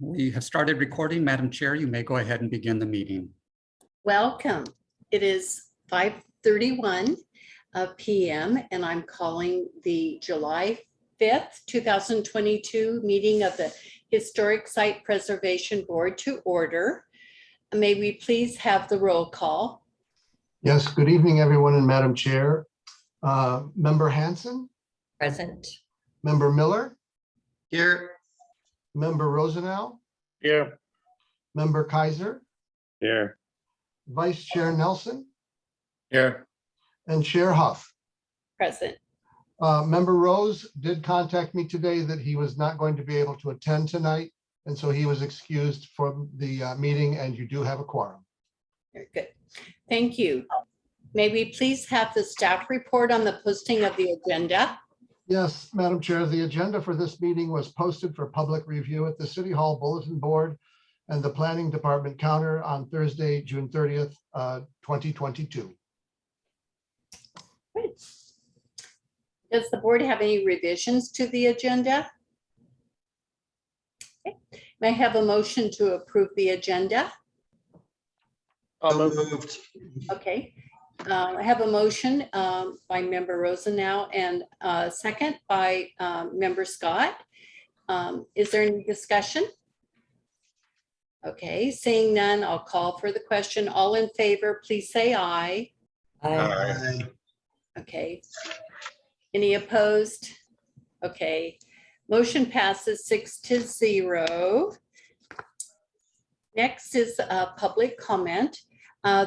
We have started recording. Madam Chair, you may go ahead and begin the meeting. Welcome. It is 5:31 p.m. and I'm calling the July 5th, 2022 meeting of the Historic Site Preservation Board to order. May we please have the roll call? Yes, good evening, everyone, and Madam Chair. Member Hanson? Present. Member Miller? Here. Member Rosenau? Here. Member Kaiser? Here. Vice Chair Nelson? Here. And Chair Huff. Present. Member Rose did contact me today that he was not going to be able to attend tonight, and so he was excused from the meeting, and you do have a quorum. Very good. Thank you. May we please have the staff report on the posting of the agenda? Yes, Madam Chair, the agenda for this meeting was posted for public review at the City Hall Bulletin Board and the Planning Department counter on Thursday, June 30th, 2022. Great. Does the board have any revisions to the agenda? Okay. May I have a motion to approve the agenda? Moved. Okay. I have a motion by Member Rosenau and a second by Member Scott. Is there any discussion? Okay, seeing none, I'll call for the question. All in favor, please say aye. Aye. Okay. Any opposed? Okay. Motion passes 6-0. Next is public comment.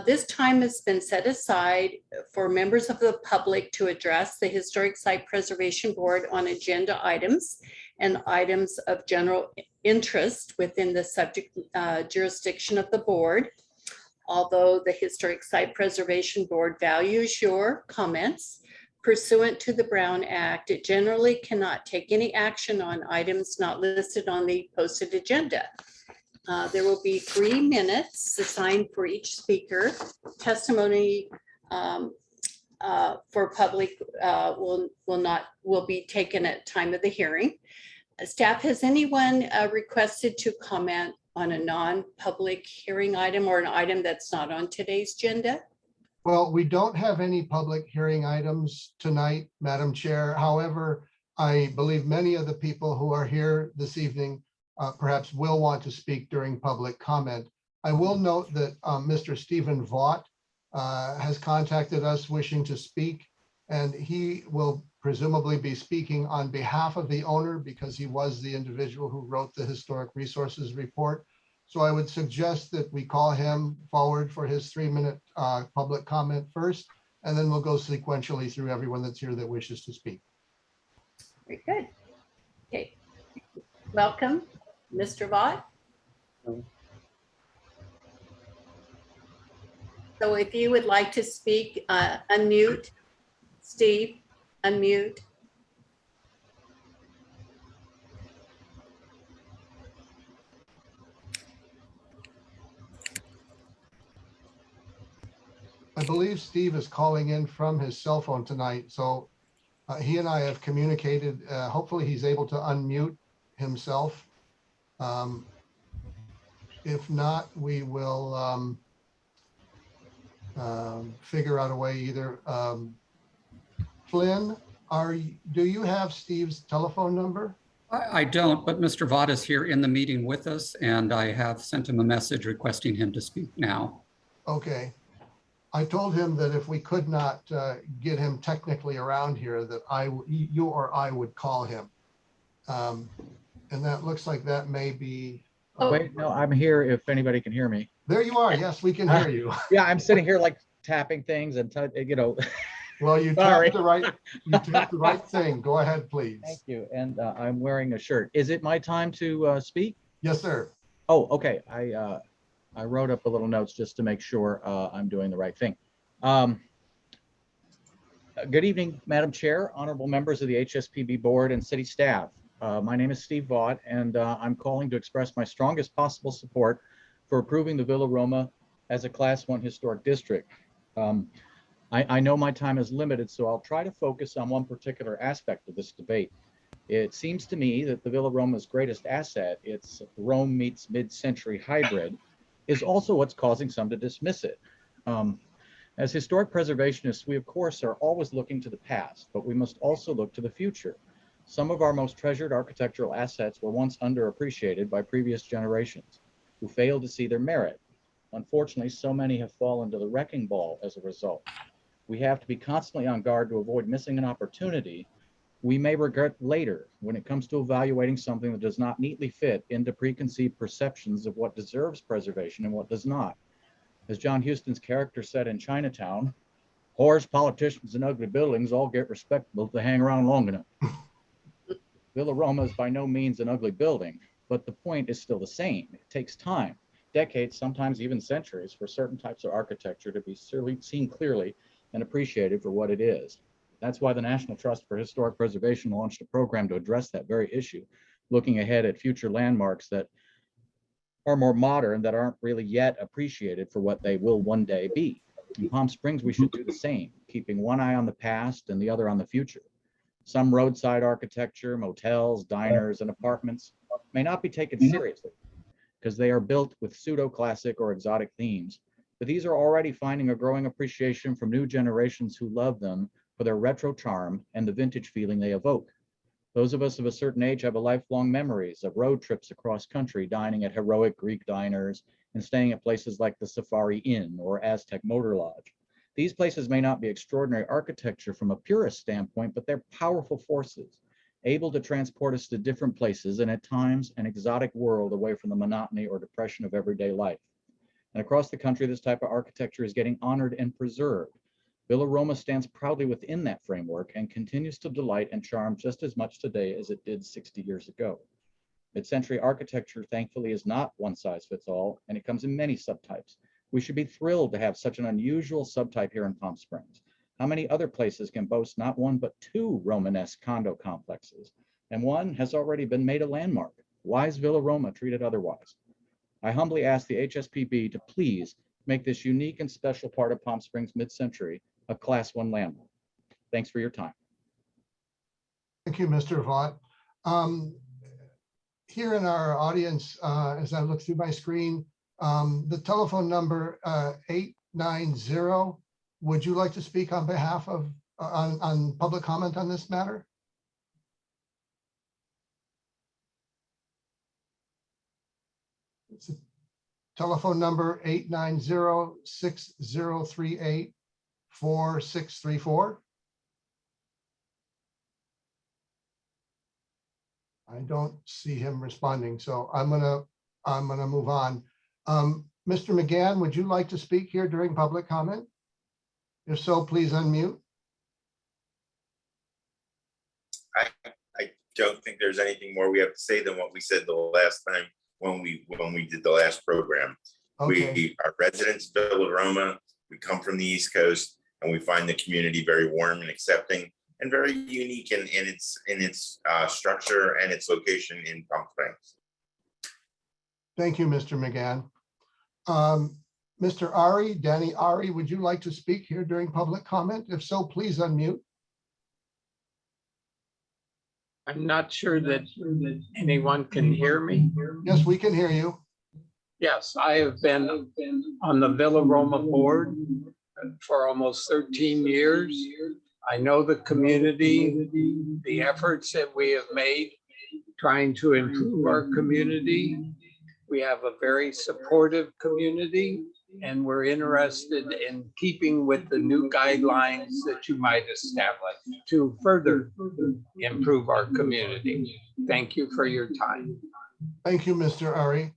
This time has been set aside for members of the public to address the Historic Site Preservation Board on agenda items and items of general interest within the subject jurisdiction of the board. Although the Historic Site Preservation Board values your comments, pursuant to the Brown Act, it generally cannot take any action on items not listed on the posted agenda. There will be 3 minutes assigned for each speaker. Testimony for public will be taken at time of the hearing. Staff, has anyone requested to comment on a non-public hearing item or an item that's not on today's agenda? Well, we don't have any public hearing items tonight, Madam Chair. However, I believe many of the people who are here this evening perhaps will want to speak during public comment. I will note that Mr. Stephen Vaught has contacted us wishing to speak, and he will presumably be speaking on behalf of the owner because he was the individual who wrote the Historic Resources Report. So I would suggest that we call him forward for his 3-minute public comment first, and then we'll go sequentially through everyone that's here that wishes to speak. Very good. Okay. Welcome, Mr. Vaught. So if you would like to speak, unmute. Steve, unmute. I believe Steve is calling in from his cell phone tonight, so he and I have communicated. Hopefully he's able to unmute himself. If not, we will figure out a way either. Flynn, do you have Steve's telephone number? I don't, but Mr. Vaught is here in the meeting with us, and I have sent him a message requesting him to speak now. Okay. I told him that if we could not get him technically around here, that you or I would call him. And that looks like that may be. Wait, no, I'm here if anybody can hear me. There you are. Yes, we can hear you. Yeah, I'm sitting here like tapping things and, Well, you Sorry. tapped the right thing. Go ahead, please. Thank you. And I'm wearing a shirt. Is it my time to speak? Yes, sir. Oh, okay. I wrote up a little notes just to make sure I'm doing the right thing. Good evening, Madam Chair, honorable members of the HSPB board and city staff. My name is Steve Vaught, and I'm calling to express my strongest possible support for approving the Villa Roma as a Class 1 historic district. I know my time is limited, so I'll try to focus on one particular aspect of this debate. It seems to me that the Villa Roma's greatest asset, its Rome meets mid-century hybrid, is also what's causing some to dismiss it. As historic preservationists, we of course are always looking to the past, but we must also look to the future. Some of our most treasured architectural assets were once underappreciated by previous generations, who failed to see their merit. Unfortunately, so many have fallen to the wrecking ball as a result. We have to be constantly on guard to avoid missing an opportunity we may regret later when it comes to evaluating something that does not neatly fit into preconceived perceptions of what deserves preservation and what does not. As John Huston's character said in Chinatown, whores, politicians, and ugly buildings all get respectable if they hang around long enough. Villa Roma is by no means an ugly building, but the point is still the same. It takes time, decades, sometimes even centuries, for certain types of architecture to be seen clearly and appreciated for what it is. That's why the National Trust for Historic Preservation launched a program to address that very issue, looking ahead at future landmarks that are more modern, that aren't really yet appreciated for what they will one day be. In Palm Springs, we should do the same, keeping one eye on the past and the other on the future. Some roadside architecture, motels, diners, and apartments may not be taken seriously because they are built with pseudo-classic or exotic themes, but these are already finding a growing appreciation from new generations who love them for their retro charm and the vintage feeling they evoke. Those of us of a certain age have a lifelong memories of road trips across country, dining at heroic Greek diners and staying at places like the Safari Inn or Aztec Motor Lodge. These places may not be extraordinary architecture from a purist standpoint, but they're powerful forces, able to transport us to different places and at times an exotic world away from the monotony or depression of everyday life. And across the country, this type of architecture is getting honored and preserved. Villa Roma stands proudly within that framework and continues to delight and charm just as much today as it did 60 years ago. Mid-century architecture, thankfully, is not one size fits all, and it comes in many subtypes. We should be thrilled to have such an unusual subtype here in Palm Springs. How many other places can boast not one but two Romanesque condo complexes? And one has already been made a landmark. Why is Villa Roma treated otherwise? I humbly ask the HSPB to please make this unique and special part of Palm Springs mid-century a Class 1 landmark. Thanks for your time. Thank you, Mr. Vaught. Here in our audience, as I look through my screen, the telephone number 890, would you like to speak on behalf of, on public comment on this matter? It's a telephone number 890-6038-4634. I don't see him responding, so I'm gonna move on. Mr. McGann, would you like to speak here during public comment? If so, please unmute. I don't think there's anything more we have to say than what we said the last time when we did the last program. Okay. We are residents of Villa Roma. We come from the East Coast, and we find the community very warm and accepting, and very unique in its structure and its location in Palm Springs. Thank you, Mr. McGann. Mr. Ari, Danny Ari, would you like to speak here during public comment? If so, please unmute. I'm not sure that anyone can hear me. Yes, we can hear you. Yes, I have been on the Villa Roma board for almost 13 years. I know the community, the efforts that we have made trying to improve our community. We have a very supportive community, and we're interested in keeping with the new guidelines that you might establish to further improve our community. Thank you for your time. Thank you, Mr. Ari.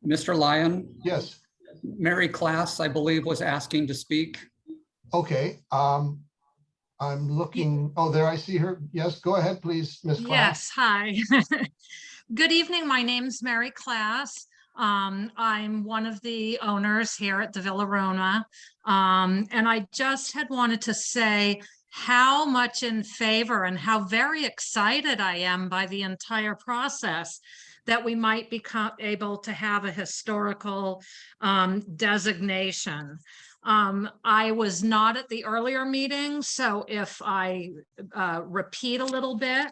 Mr. Lyon, Yes. Mary Class, I believe, was asking to speak. Okay. I'm looking. Oh, there I see her. Yes, go ahead, please, Ms. Class. Yes, hi. Good evening. My name's Mary Class. I'm one of the owners here at the Villa Roma. And I just had wanted to say how much in favor and how very excited I am by the entire process that we might become able to have a historical designation. I was not at the earlier meeting, so if I repeat a little bit,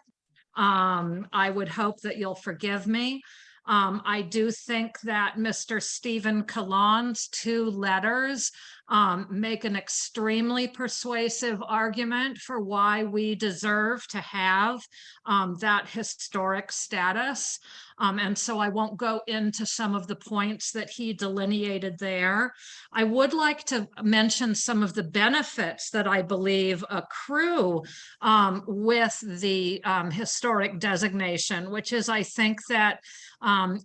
I would hope that you'll forgive me. I do think that Mr. Stephen Kalan's 2 letters make an extremely persuasive argument for why we deserve to have that historic status. And so I won't go into some of the points that he delineated there. I would like to mention some of the benefits that I believe accrue with the historic designation, which is, I think that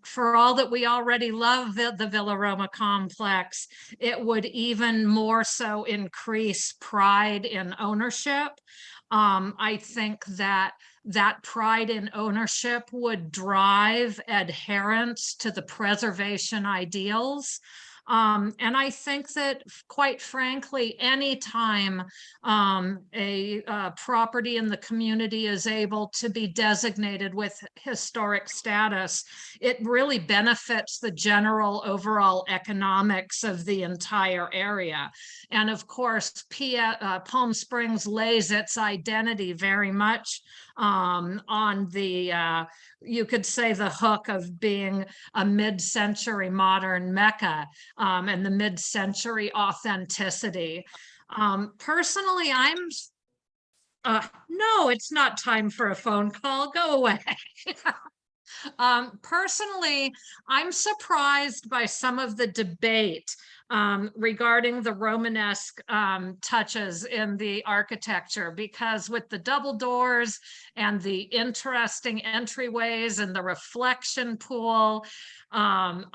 for all that we already love the Villa Roma complex, it would even more so increase pride in ownership. I think that pride in ownership would drive adherence to the preservation ideals. And I think that, quite frankly, anytime a property in the community is able to be designated with historic status, it really benefits the general overall economics of the entire area. And of course, Palm Springs lays its identity very much on the, you could say, the hook of being a mid-century modern Mecca, and the mid-century authenticity. Personally, no, it's not time for a phone call. Go away. Personally, I'm surprised by some of the debate regarding the Romanesque touches in the architecture, because with the double doors and the interesting entryways and the reflection pool, I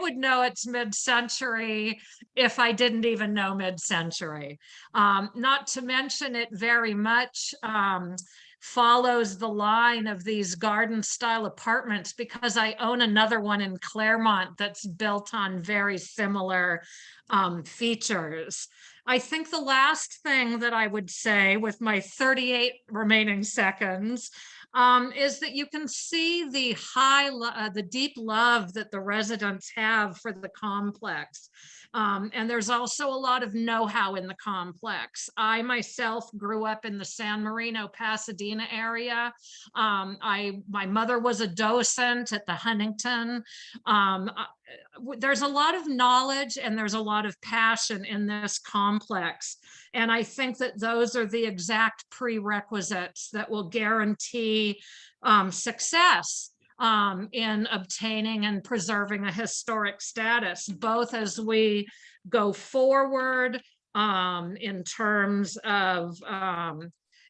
would know it's mid-century if I didn't even know mid-century. Not to mention, it very much follows the line of these garden style apartments, because I own another one in Claremont that's built on very similar features. I think the last thing that I would say with my 38 remaining seconds is that you can see the deep love that the residents have for the complex. And there's also a lot of know-how in the complex. I myself grew up in the San Marino, Pasadena area. My mother was a docent at the Huntington. There's a lot of knowledge and there's a lot of passion in this complex. And I think that those are the exact prerequisites that will guarantee success in obtaining and preserving a historic status, both as we go forward in terms of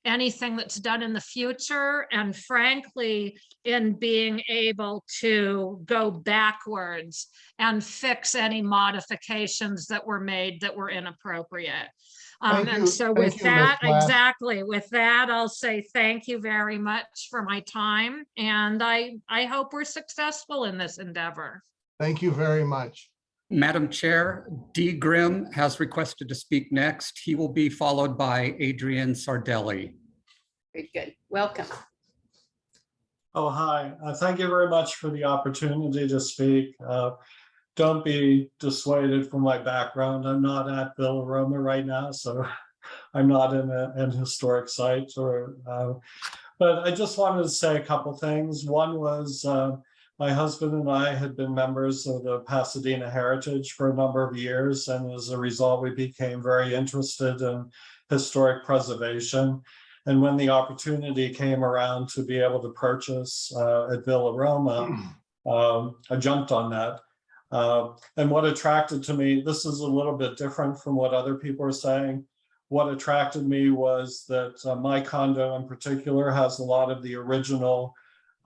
anything that's done in the future, and frankly, in being able to go backwards and fix any modifications that were made that were inappropriate. And so with that, exactly, with that, I'll say thank you very much for my time. And I hope we're successful in this endeavor. Thank you very much. Madam Chair, D. Grimm has requested to speak next. He will be followed by Adrian Sardelli. Very good. Welcome. Oh, hi. Thank you very much for the opportunity to speak. Don't be dissuaded from my background. I'm not at Villa Roma right now, so I'm not in an historic site. But I just wanted to say a couple things. One was my husband and I had been members of the Pasadena Heritage for a number of years, and as a result, we became very interested in historic preservation. And when the opportunity came around to be able to purchase at Villa Roma, I jumped on that. And what attracted to me, this is a little bit different from what other people are saying. What attracted me was that my condo in particular has a lot of the original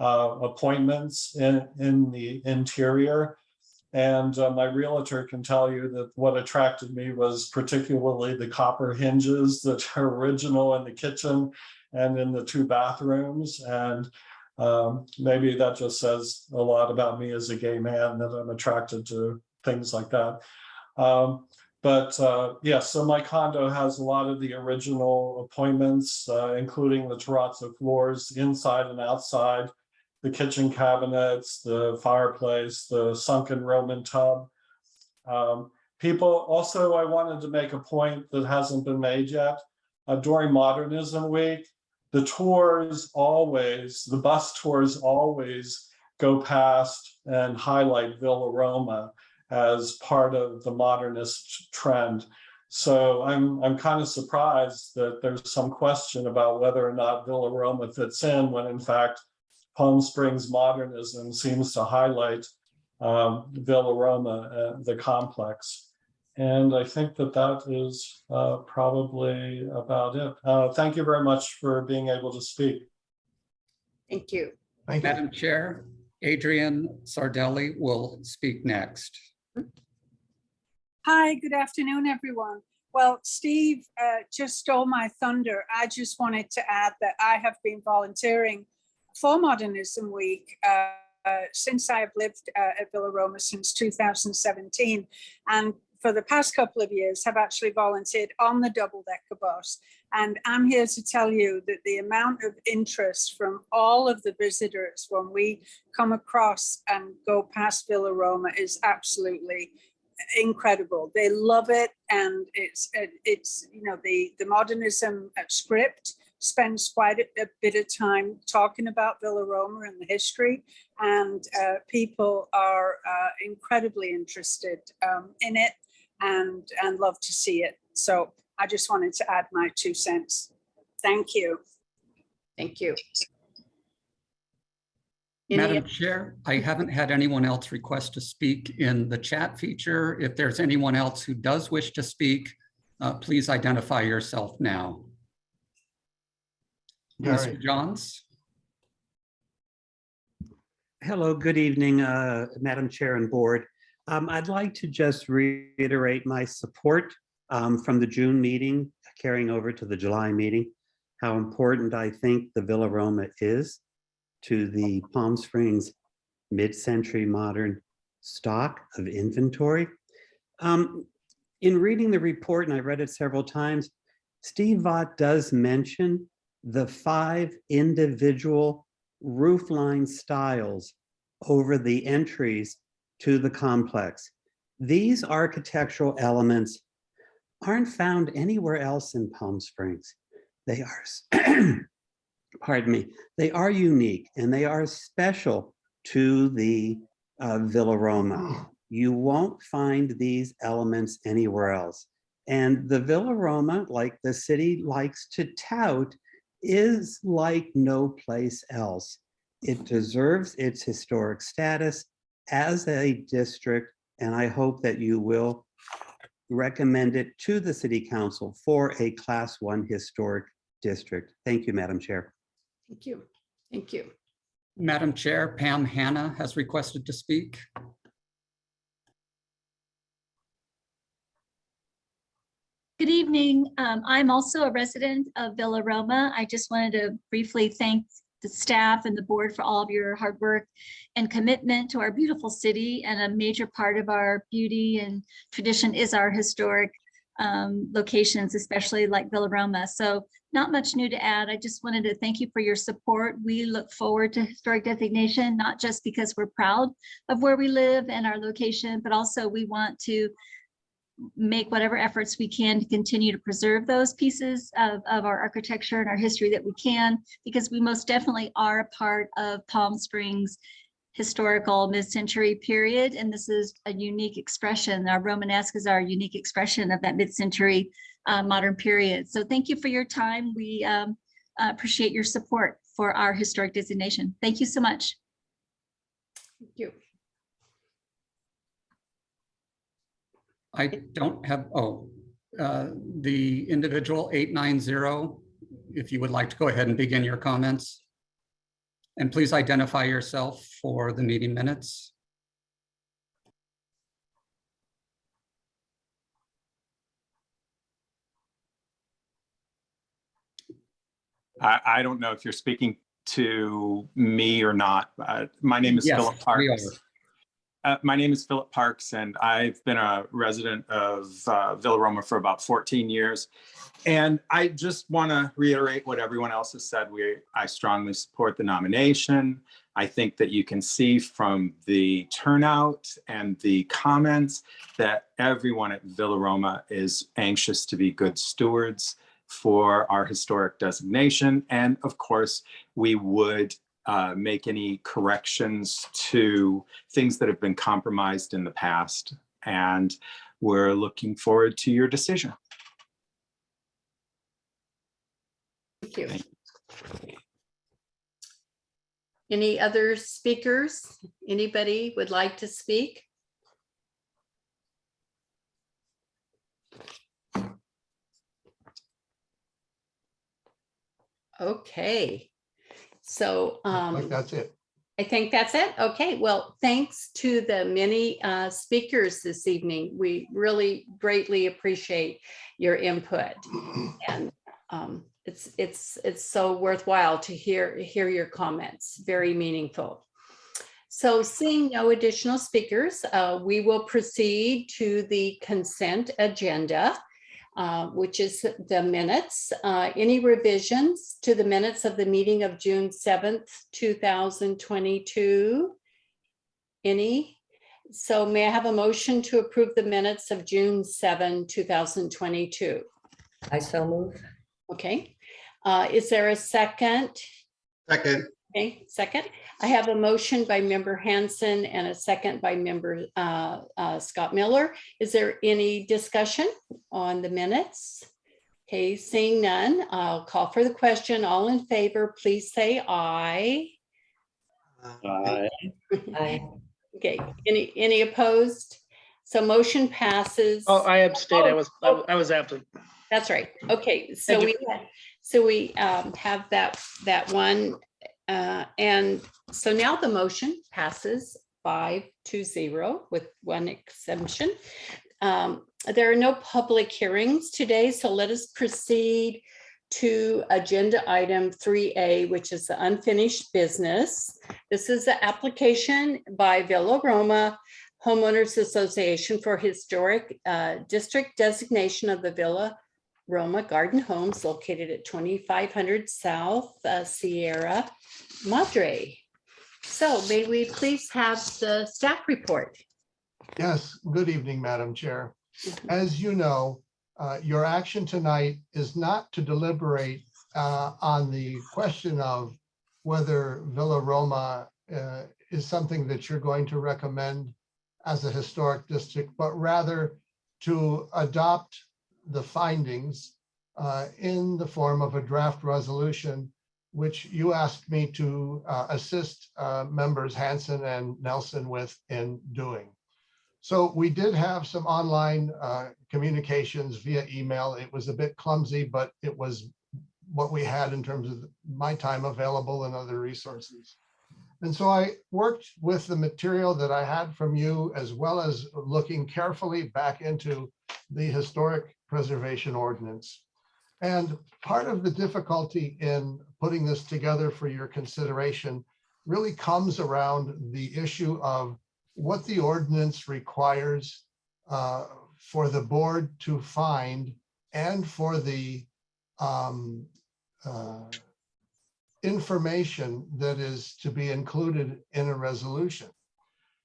appointments in the interior. And my realtor can tell you that what attracted me was particularly the copper hinges that are original in the kitchen and in the 2 bathrooms. And maybe that just says a lot about me as a gay man, that I'm attracted to things like that. Yeah, so my condo has a lot of the original appointments, including the terrazzo floors inside and outside, the kitchen cabinets, the fireplace, the sunken Roman tub. I wanted to make a point that hasn't been made yet. During Modernism Week, the bus tours always go past and highlight Villa Roma as part of the modernist trend. So I'm kind of surprised that there's some question about whether or not Villa Roma fits in, when in fact Palm Springs modernism seems to highlight Villa Roma, the complex. And I think that is probably about it. Thank you very much for being able to speak. Thank you. Thank you. Madam Chair, Adrian Sardelli will speak next. Hi, good afternoon, everyone. Well, Steve just stole my thunder. I just wanted to add that I have been volunteering for Modernism Week since I have lived at Villa Roma since 2017. And for the past couple of years, have actually volunteered on the double-decker bus. And I'm here to tell you that the amount of interest from all of the visitors when we come across and go past Villa Roma is absolutely incredible. They love it, and it's you know, the modernism script spends quite a bit of time talking about Villa Roma and the history, and people are incredibly interested in it and love to see it. So I just wanted to add my 2 cents. Thank you. Thank you. Madam Chair, I haven't had anyone else request to speak in the chat feature. If there's anyone else who does wish to speak, please identify yourself now. Mr. Johns. Hello, good evening, Madam Chair and Board. I'd like to just reiterate my support from the June meeting carrying over to the July meeting, how important I think the Villa Roma is to the Palm Springs mid-century modern stock of inventory. In reading the report, and I read it several times, Steve Vaught does mention the 5 individual roofline styles over the entries to the complex. These architectural elements aren't found anywhere else in Palm Springs. They are, pardon me, they are unique and they are special to the Villa Roma. You won't find these elements anywhere else. And the Villa Roma, like the city likes to tout, is like no place else. It deserves its historic status as a district, and I hope that you will recommend it to the City Council for a Class 1 historic district. Thank you, Madam Chair. Thank you. Thank you. Madam Chair, Pam Hanna has requested to speak. Good evening. I'm also a resident of Villa Roma. I just wanted to briefly thank the staff and the board for all of your hard work and commitment to our beautiful city. And a major part of our beauty and tradition is our historic locations, especially like Villa Roma. So not much new to add. I just wanted to thank you for your support. We look forward to historic designation, not just because we're proud of where we live and our location, but also we want to make whatever efforts we can to continue to preserve those pieces of our architecture and our history that we can, because we most definitely are a part of Palm Springs historical mid-century period. And this is a unique expression. Our Romanesque is our unique expression of that mid-century modern period. So thank you for your time. We appreciate your support for our historic designation. Thank you so much. Thank you. I don't have, the individual 890, if you would like to go ahead and begin your comments. And please identify yourself for the meeting minutes. I don't know if you're speaking to me or not. My name is Yes, Philip Parks. My name is Philip Parks, and I've been a resident of Villa Roma for about 14 years. And I just want to reiterate what everyone else has said. I strongly support the nomination. I think that you can see from the turnout and the comments that everyone at Villa Roma is anxious to be good stewards for our historic designation. And of course, we would make any corrections to things that have been compromised in the past. And we're looking forward to your decision. Thank you. Any other speakers? Anybody would like to speak? Okay. So I think that's it. I think that's it. Okay, well, thanks to the many speakers this evening. We really greatly appreciate your input. And it's so worthwhile to hear your comments, very meaningful. So seeing no additional speakers, we will proceed to the consent agenda, which is the minutes. Any revisions to the minutes of the meeting of June 7th, 2022? Any? So may I have a motion to approve the minutes of June 7, 2022? I so move. Okay. Is there a second? Second. Okay, second. I have a motion by member Hanson and a second by member Scott Miller. Is there any discussion on the minutes? Okay, seeing none, I'll call for the question. All in favor, please say aye. Aye. Aye. Okay, any opposed? So motion passes. Oh, I abstained. I was absent. That's right. Okay, so we have that one. And so now the motion passes 5-0 with one exemption. There are no public hearings today, so let us proceed to agenda item 3A, which is the unfinished business. This is the application by Villa Roma Homeowners Association for historic district designation of the Villa Roma Garden Homes located at 2500 South Sierra Madre. So may we please have the staff report? Yes, good evening, Madam Chair. As you know, your action tonight is not to deliberate on the question of whether Villa Roma is something that you're going to recommend as a historic district, but rather to adopt the findings in the form of a draft resolution, which you asked me to assist members Hanson and Nelson with in doing. So we did have some online communications via email. It was a bit clumsy, but it was what we had in terms of my time available and other resources. And so I worked with the material that I had from you, as well as looking carefully back into the historic preservation ordinance. And part of the difficulty in putting this together for your consideration really comes around the issue of what the ordinance requires for the board to find and for the information that is to be included in a resolution.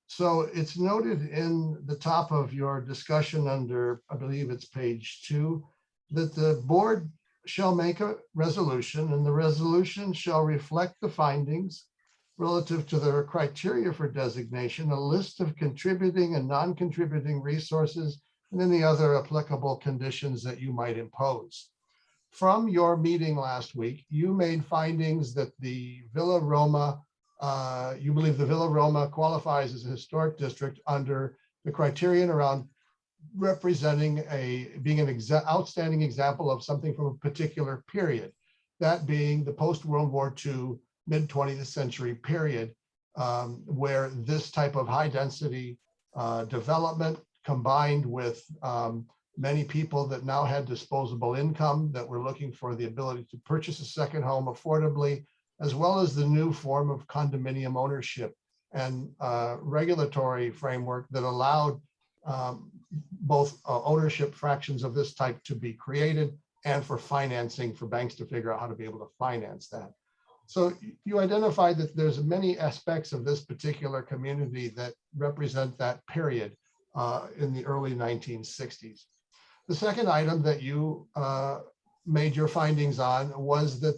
So it's noted in the top of your discussion under, I believe it's page 2, that the board shall make a resolution, and the resolution shall reflect the findings relative to their criteria for designation, a list of contributing and non-contributing resources, and any other applicable conditions that you might impose. From your meeting last week, you made findings that the Villa Roma, you believe the Villa Roma qualifies as a historic district under the criterion around representing being an outstanding example of something from a particular period, that being the post-World War II, mid-20th century period, where this type of high density development combined with many people that now had disposable income that were looking for the ability to purchase a second home affordably, as well as the new form of condominium ownership and regulatory framework that allowed both ownership fractions of this type to be created and for financing for banks to figure out how to be able to finance that. So you identified that there's many aspects of this particular community that represent that period in the early 1960s. The second item that you made your findings on was that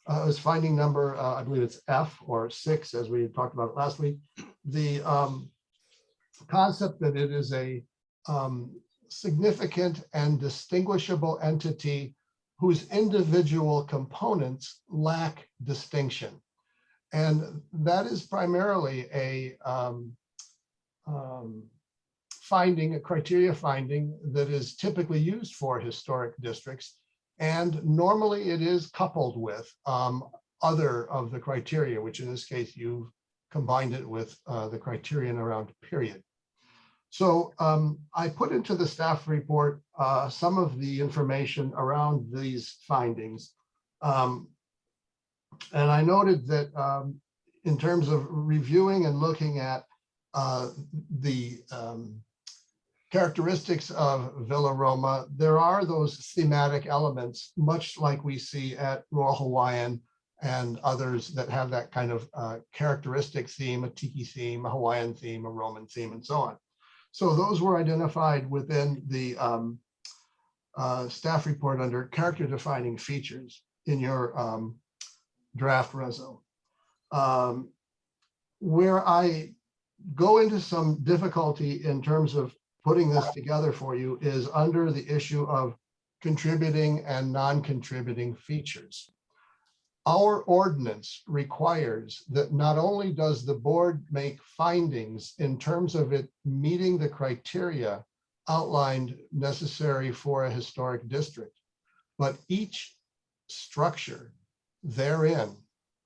was finding number, I believe it's F or 6, as we had talked about last week, the concept that it is a significant and distinguishable entity whose individual components lack distinction. And that is primarily a finding, a criteria finding that is typically used for historic districts. And normally it is coupled with other of the criteria, which in this case, you've combined it with the criterion around period. So I put into the staff report some of the information around these findings. And I noted that in terms of reviewing and looking at the characteristics of Villa Roma, there are those thematic elements, much like we see at Royal Hawaiian and others that have that kind of characteristic theme, a tiki theme, a Hawaiian theme, a Roman theme, and so on. So those were identified within the staff report under character defining features in your draft reso. Where I go into some difficulty in terms of putting this together for you is under the issue of contributing and non-contributing features. Our ordinance requires that not only does the board make findings in terms of it meeting the criteria outlined necessary for a historic district, but each structure therein,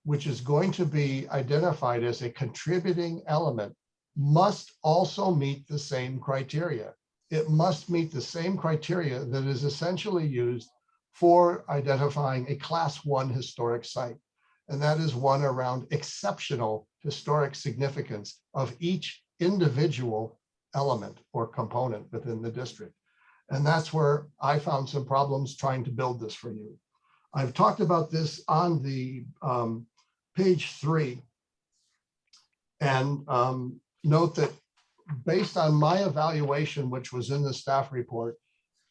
which is going to be identified as a contributing element, must also meet the same criteria. It must meet the same criteria that is essentially used for identifying a class 1 historic site. And that is one around exceptional historic significance of each individual element or component within the district. And that's where I found some problems trying to build this for you. I've talked about this on the page 3. And note that based on my evaluation, which was in the staff report,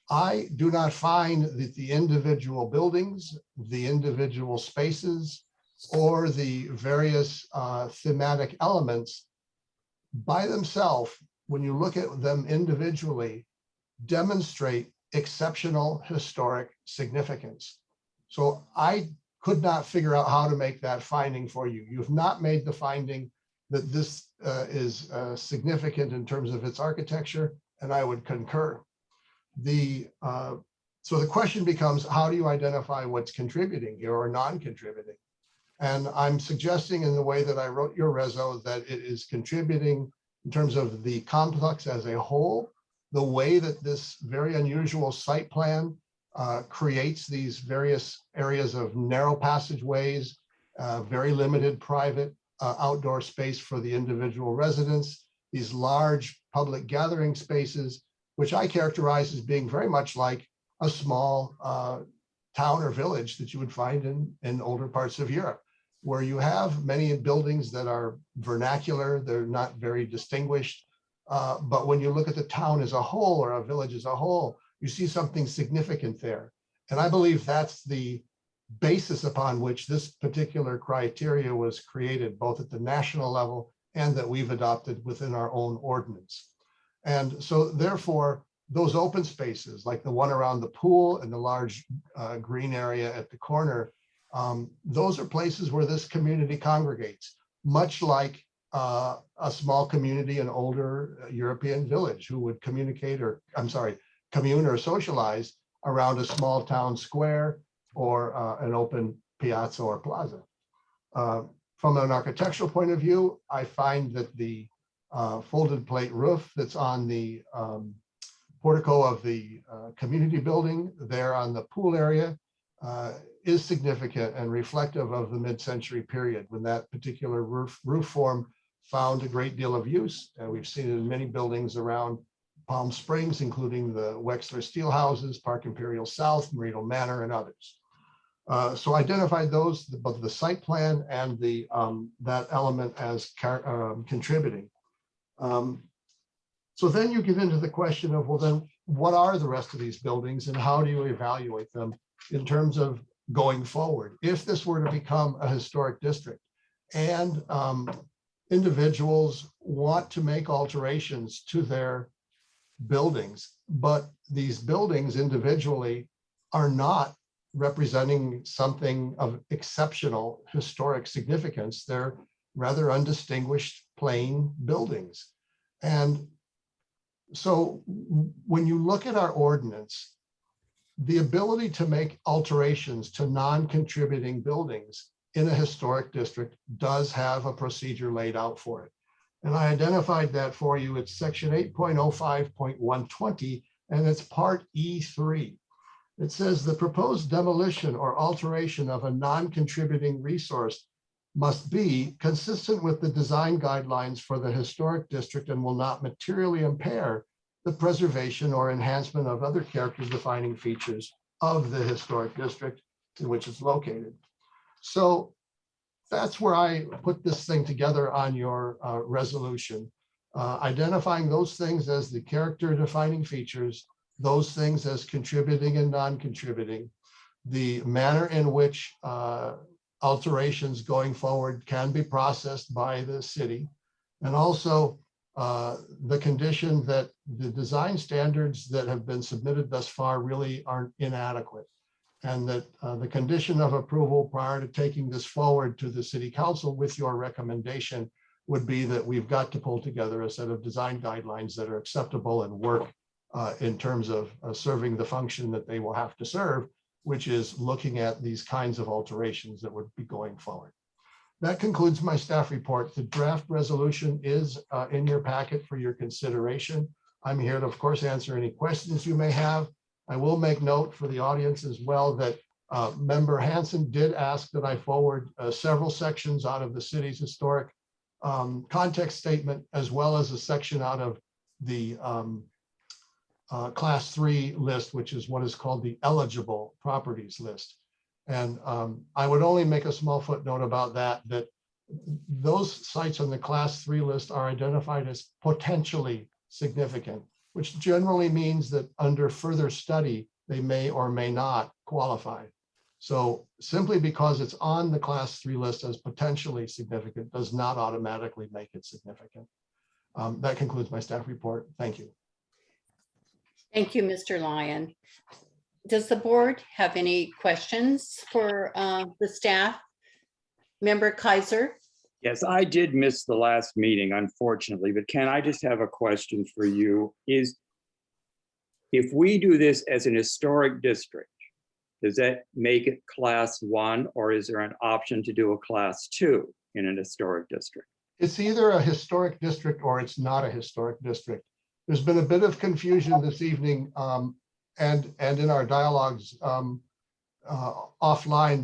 I do not find that the individual buildings, the individual spaces, or the various thematic elements by themselves, when you look at them individually, demonstrate exceptional historic significance. So I could not figure out how to make that finding for you. You've not made the finding that this is significant in terms of its architecture, and I would concur. So the question becomes, how do you identify what's contributing here or non-contributing? And I'm suggesting in the way that I wrote your reso that it is contributing in terms of the complex as a whole, the way that this very unusual site plan creates these various areas of narrow passageways, very limited private outdoor space for the individual residents, these large public gathering spaces, which I characterize as being very much like a small town or village that you would find in older parts of Europe, where you have many buildings that are vernacular, they're not very distinguished. But when you look at the town as a whole or a village as a whole, you see something significant there. And I believe that's the basis upon which this particular criteria was created, both at the national level and that we've adopted within our own ordinance. And so therefore, those open spaces, like the one around the pool and the large green area at the corner, those are places where this community congregates, much like a small community, an older European village who would communicate or, commune or socialize around a small town square or an open piazza or plaza. From an architectural point of view, I find that the folded plate roof that's on the portico of the community building there on the pool area is significant and reflective of the mid-century period when that particular roof form found a great deal of use. And we've seen it in many buildings around Palm Springs, including the Wexler Steel Houses, Park Imperial South, Marino Manor, and others. So identified those, both the site plan and the that element as contributing. So then you get into the question of, well, then what are the rest of these buildings and how do you evaluate them in terms of going forward? If this were to become a historic district and individuals want to make alterations to their buildings, but these buildings individually are not representing something of exceptional historic significance. They're rather undistinguished plain buildings. And so when you look at our ordinance, the ability to make alterations to non-contributing buildings in a historic district does have a procedure laid out for it. And I identified that for you. It's section 8.05.120, and it's part E3. It says the proposed demolition or alteration of a non-contributing resource must be consistent with the design guidelines for the historic district and will not materially impair the preservation or enhancement of other character defining features of the historic district in which it's located. So that's where I put this thing together on your resolution, identifying those things as the character defining features, those things as contributing and non-contributing, the manner in which alterations going forward can be processed by the city, and also the condition that the design standards that have been submitted thus far really aren't inadequate, and that the condition of approval prior to taking this forward to the city council with your recommendation would be that we've got to pull together a set of design guidelines that are acceptable and work in terms of serving the function that they will have to serve, which is looking at these kinds of alterations that would be going forward. That concludes my staff report. The draft resolution is in your packet for your consideration. I'm here to, of course, answer any questions you may have. I will make note for the audience as well that Member Hanson did ask that I forward several sections out of the city's historic context statement, as well as a section out of the class 3 list, which is what is called the eligible properties list. And I would only make a small footnote about that those sites on the class 3 list are identified as potentially significant, which generally means that under further study, they may or may not qualify. So simply because it's on the class 3 list as potentially significant does not automatically make it significant. That concludes my staff report. Thank you. Thank you, Mr. Lyon. Does the board have any questions for the staff? Member Kaiser? Yes, I did miss the last meeting, unfortunately, but Ken, I just have a question for you. Is if we do this as an historic district, does that make it class 1, or is there an option to do a class 2 in an historic district? It's either a historic district or it's not a historic district. There's been a bit of confusion this evening and in our dialogues offline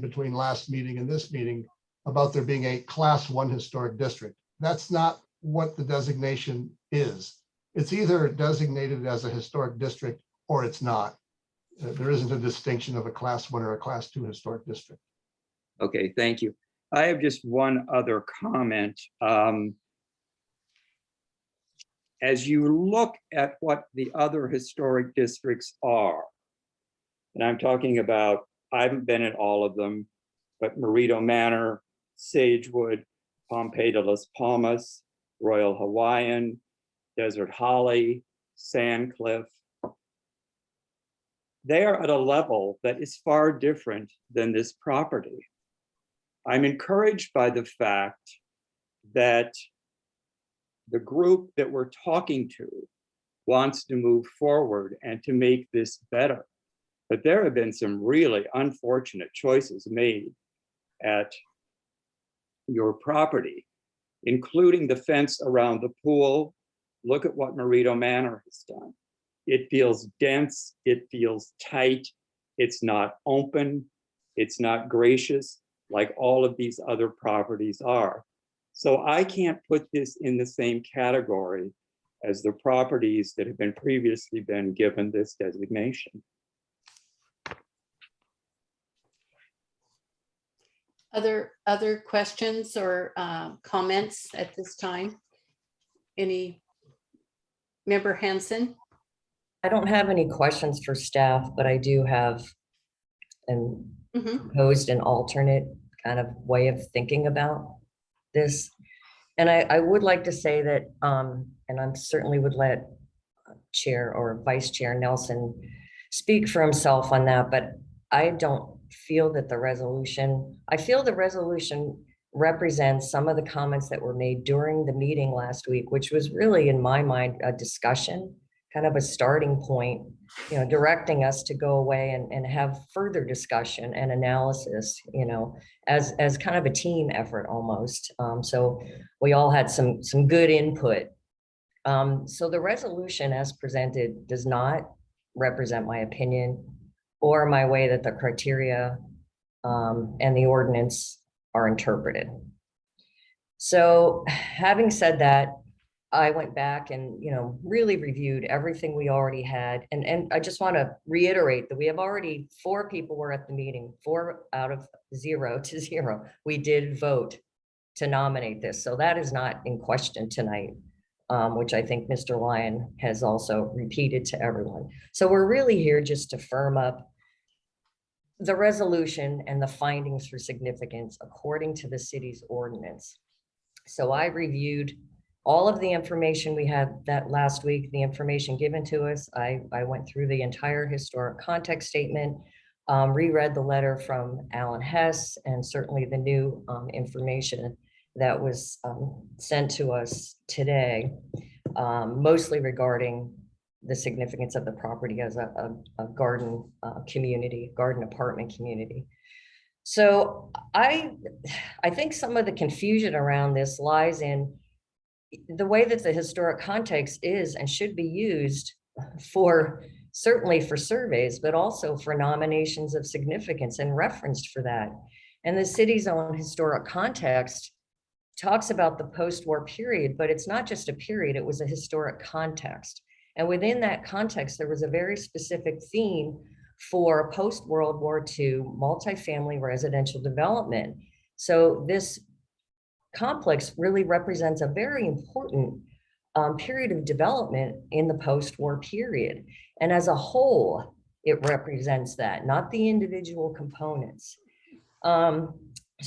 between last meeting and this meeting about there being a class 1 historic district. That's not what the designation is. It's either designated as a historic district or it's not. There isn't a distinction of a class 1 or a class 2 historic district. Okay, thank you. I have just one other comment. As you look at what the other historic districts are, and I'm talking about, I haven't been in all of them, but Marino Manor, Sagewood, Pompeii de las Palmas, Royal Hawaiian, Desert Holly, Sandcliff, they are at a level that is far different than this property. I'm encouraged by the fact that the group that we're talking to wants to move forward and to make this better. But there have been some really unfortunate choices made at your property, including the fence around the pool. Look at what Marino Manor has done. It feels dense, it feels tight, it's not open, it's not gracious like all of these other properties are. So I can't put this in the same category as the properties that have been previously been given this designation. Other questions or comments at this time? Any member Hanson? I don't have any questions for staff, but I do have proposed an alternate kind of way of thinking about this. And I would like to say that, and I certainly would let Chair or Vice Chair Nelson speak for himself on that, but I don't feel that the resolution, I feel the resolution represents some of the comments that were made during the meeting last week, which was really, in my mind, a discussion, kind of a starting point, you know, directing us to go away and have further discussion and analysis, you know, as kind of a team effort almost. So we all had some good input. So the resolution as presented does not represent my opinion or my way that the criteria and the ordinance are interpreted. So having said that, I went back and, you know, really reviewed everything we already had. And I just want to reiterate that we have already 4 people were at the meeting, 4 out of 0 to 0. We did vote to nominate this. So that is not in question tonight, which I think Mr. Lyon has also repeated to everyone. So we're really here just to firm up the resolution and the findings for significance according to the city's ordinance. So I reviewed all of the information we had that last week, the information given to us. I went through the entire historic context statement, reread the letter from Alan Hess, and certainly the new information that was sent to us today, mostly regarding the significance of the property as a garden community, garden apartment community. So I think some of the confusion around this lies in the way that the historic context is and should be used for, certainly for surveys, but also for nominations of significance and referenced for that. And the city's own historic context talks about the post-war period, but it's not just a period, it was a historic context. And within that context, there was a very specific theme for post-World War II multifamily residential development. So this complex really represents a very important period of development in the post-war period. And as a whole, it represents that, not the individual components. So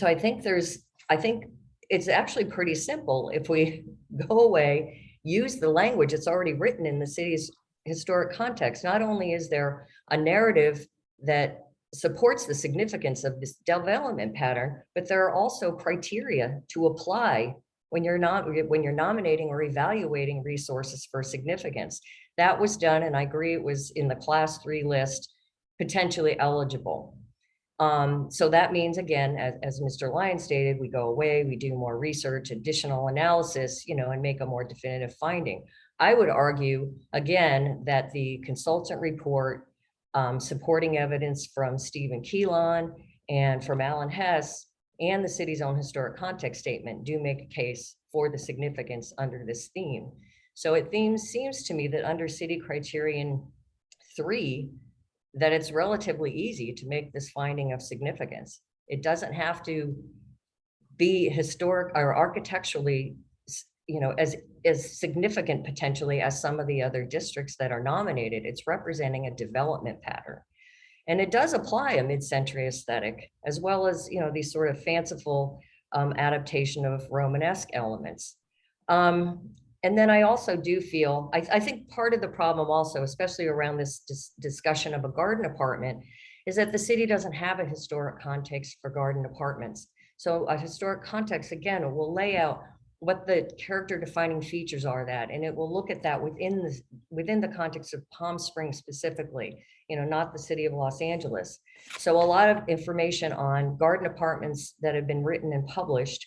I think it's actually pretty simple. If we go away, use the language that's already written in the city's historic context, not only is there a narrative that supports the significance of this development pattern, but there are also criteria to apply when you're nominating or evaluating resources for significance. That was done, and I agree it was in the class 3 list, potentially eligible. So that means, again, as Mr. Lyon stated, we go away, we do more research, additional analysis, you know, and make a more definitive finding. I would argue, again, that the consultant report, supporting evidence from Stephen Keelan and from Alan Hess and the city's own historic context statement do make a case for the significance under this theme. So it seems to me that under city criterion 3, that it's relatively easy to make this finding of significance. It doesn't have to be historic or architecturally, you know, as significant potentially as some of the other districts that are nominated. It's representing a development pattern. And it does apply a mid-century aesthetic, as well as, you know, these sort of fanciful adaptation of Romanesque elements. And then I also do feel, I think part of the problem also, especially around this discussion of a garden apartment, is that the city doesn't have a historic context for garden apartments. So a historic context, again, it will lay out what the character defining features are that, and it will look at that within the context of Palm Springs specifically, you know, not the city of Los Angeles. So a lot of information on garden apartments that have been written and published,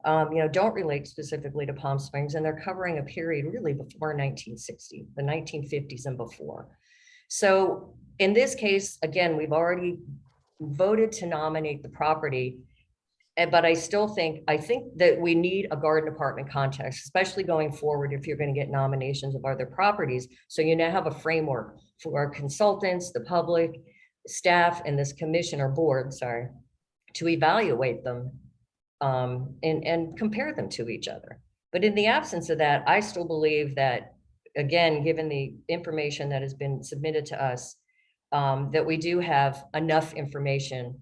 you know, don't relate specifically to Palm Springs, and they're covering a period really before 1960, the 1950s and before. So in this case, again, we've already voted to nominate the property. But I still think, that we need a garden department context, especially going forward if you're going to get nominations of other properties. So you now have a framework for our consultants, the public, staff, and this commission or board, sorry, to evaluate them and compare them to each other. But in the absence of that, I still believe that, again, given the information that has been submitted to us, that we do have enough information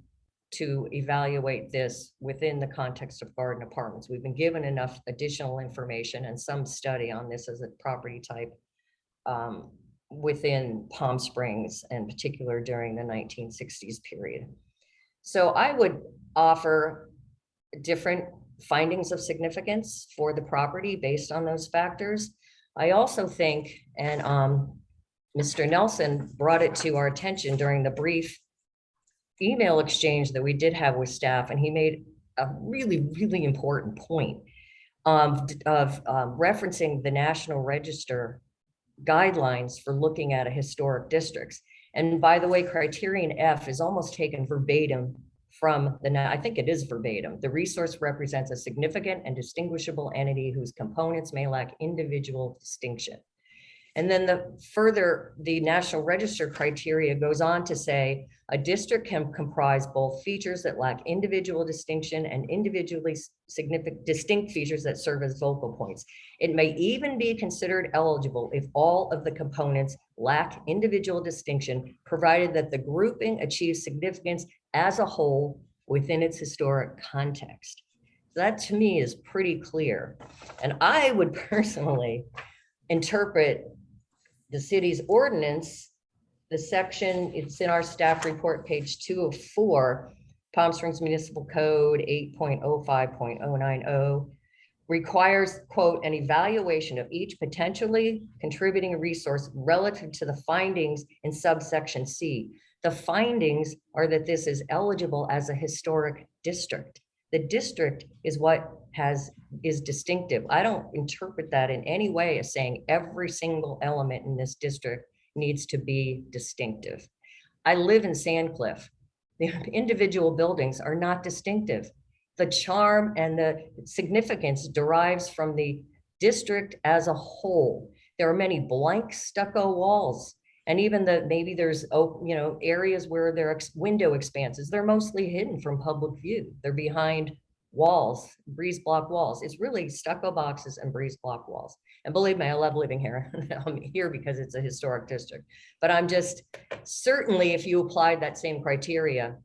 to evaluate this within the context of garden apartments. We've been given enough additional information and some study on this as a property type within Palm Springs, in particular during the 1960s period. So I would offer different findings of significance for the property based on those factors. I also think, and Mr. Nelson brought it to our attention during the brief email exchange that we did have with staff, and he made a really, really important point of referencing the National Register guidelines for looking at a historic districts. And by the way, criterion F is almost taken verbatim from I think it is verbatim. The resource represents a significant and distinguishable entity whose components may lack individual distinction. And then the National Register criteria goes on to say a district can comprise both features that lack individual distinction and individually significant distinct features that serve as focal points. It may even be considered eligible if all of the components lack individual distinction, provided that the grouping achieves significance as a whole within its historic context. That to me is pretty clear. And I would personally interpret the city's ordinance, the section, it's in our staff report, page 204, Palm Springs Municipal Code 8.05.090, requires, quote, an evaluation of each potentially contributing resource relative to the findings in subsection C. The findings are that this is eligible as a historic district. The district is what is distinctive. I don't interpret that in any way as saying every single element in this district needs to be distinctive. I live in Sandcliff. The individual buildings are not distinctive. The charm and the significance derives from the district as a whole. There are many blank stucco walls, and even maybe there's areas where there are window expanses. They're mostly hidden from public view. They're behind walls, breeze block walls. It's really stucco boxes and breeze block walls. And believe me, I love living here. I'm here because it's a historic district. But I'm just, certainly if you applied that same criteria,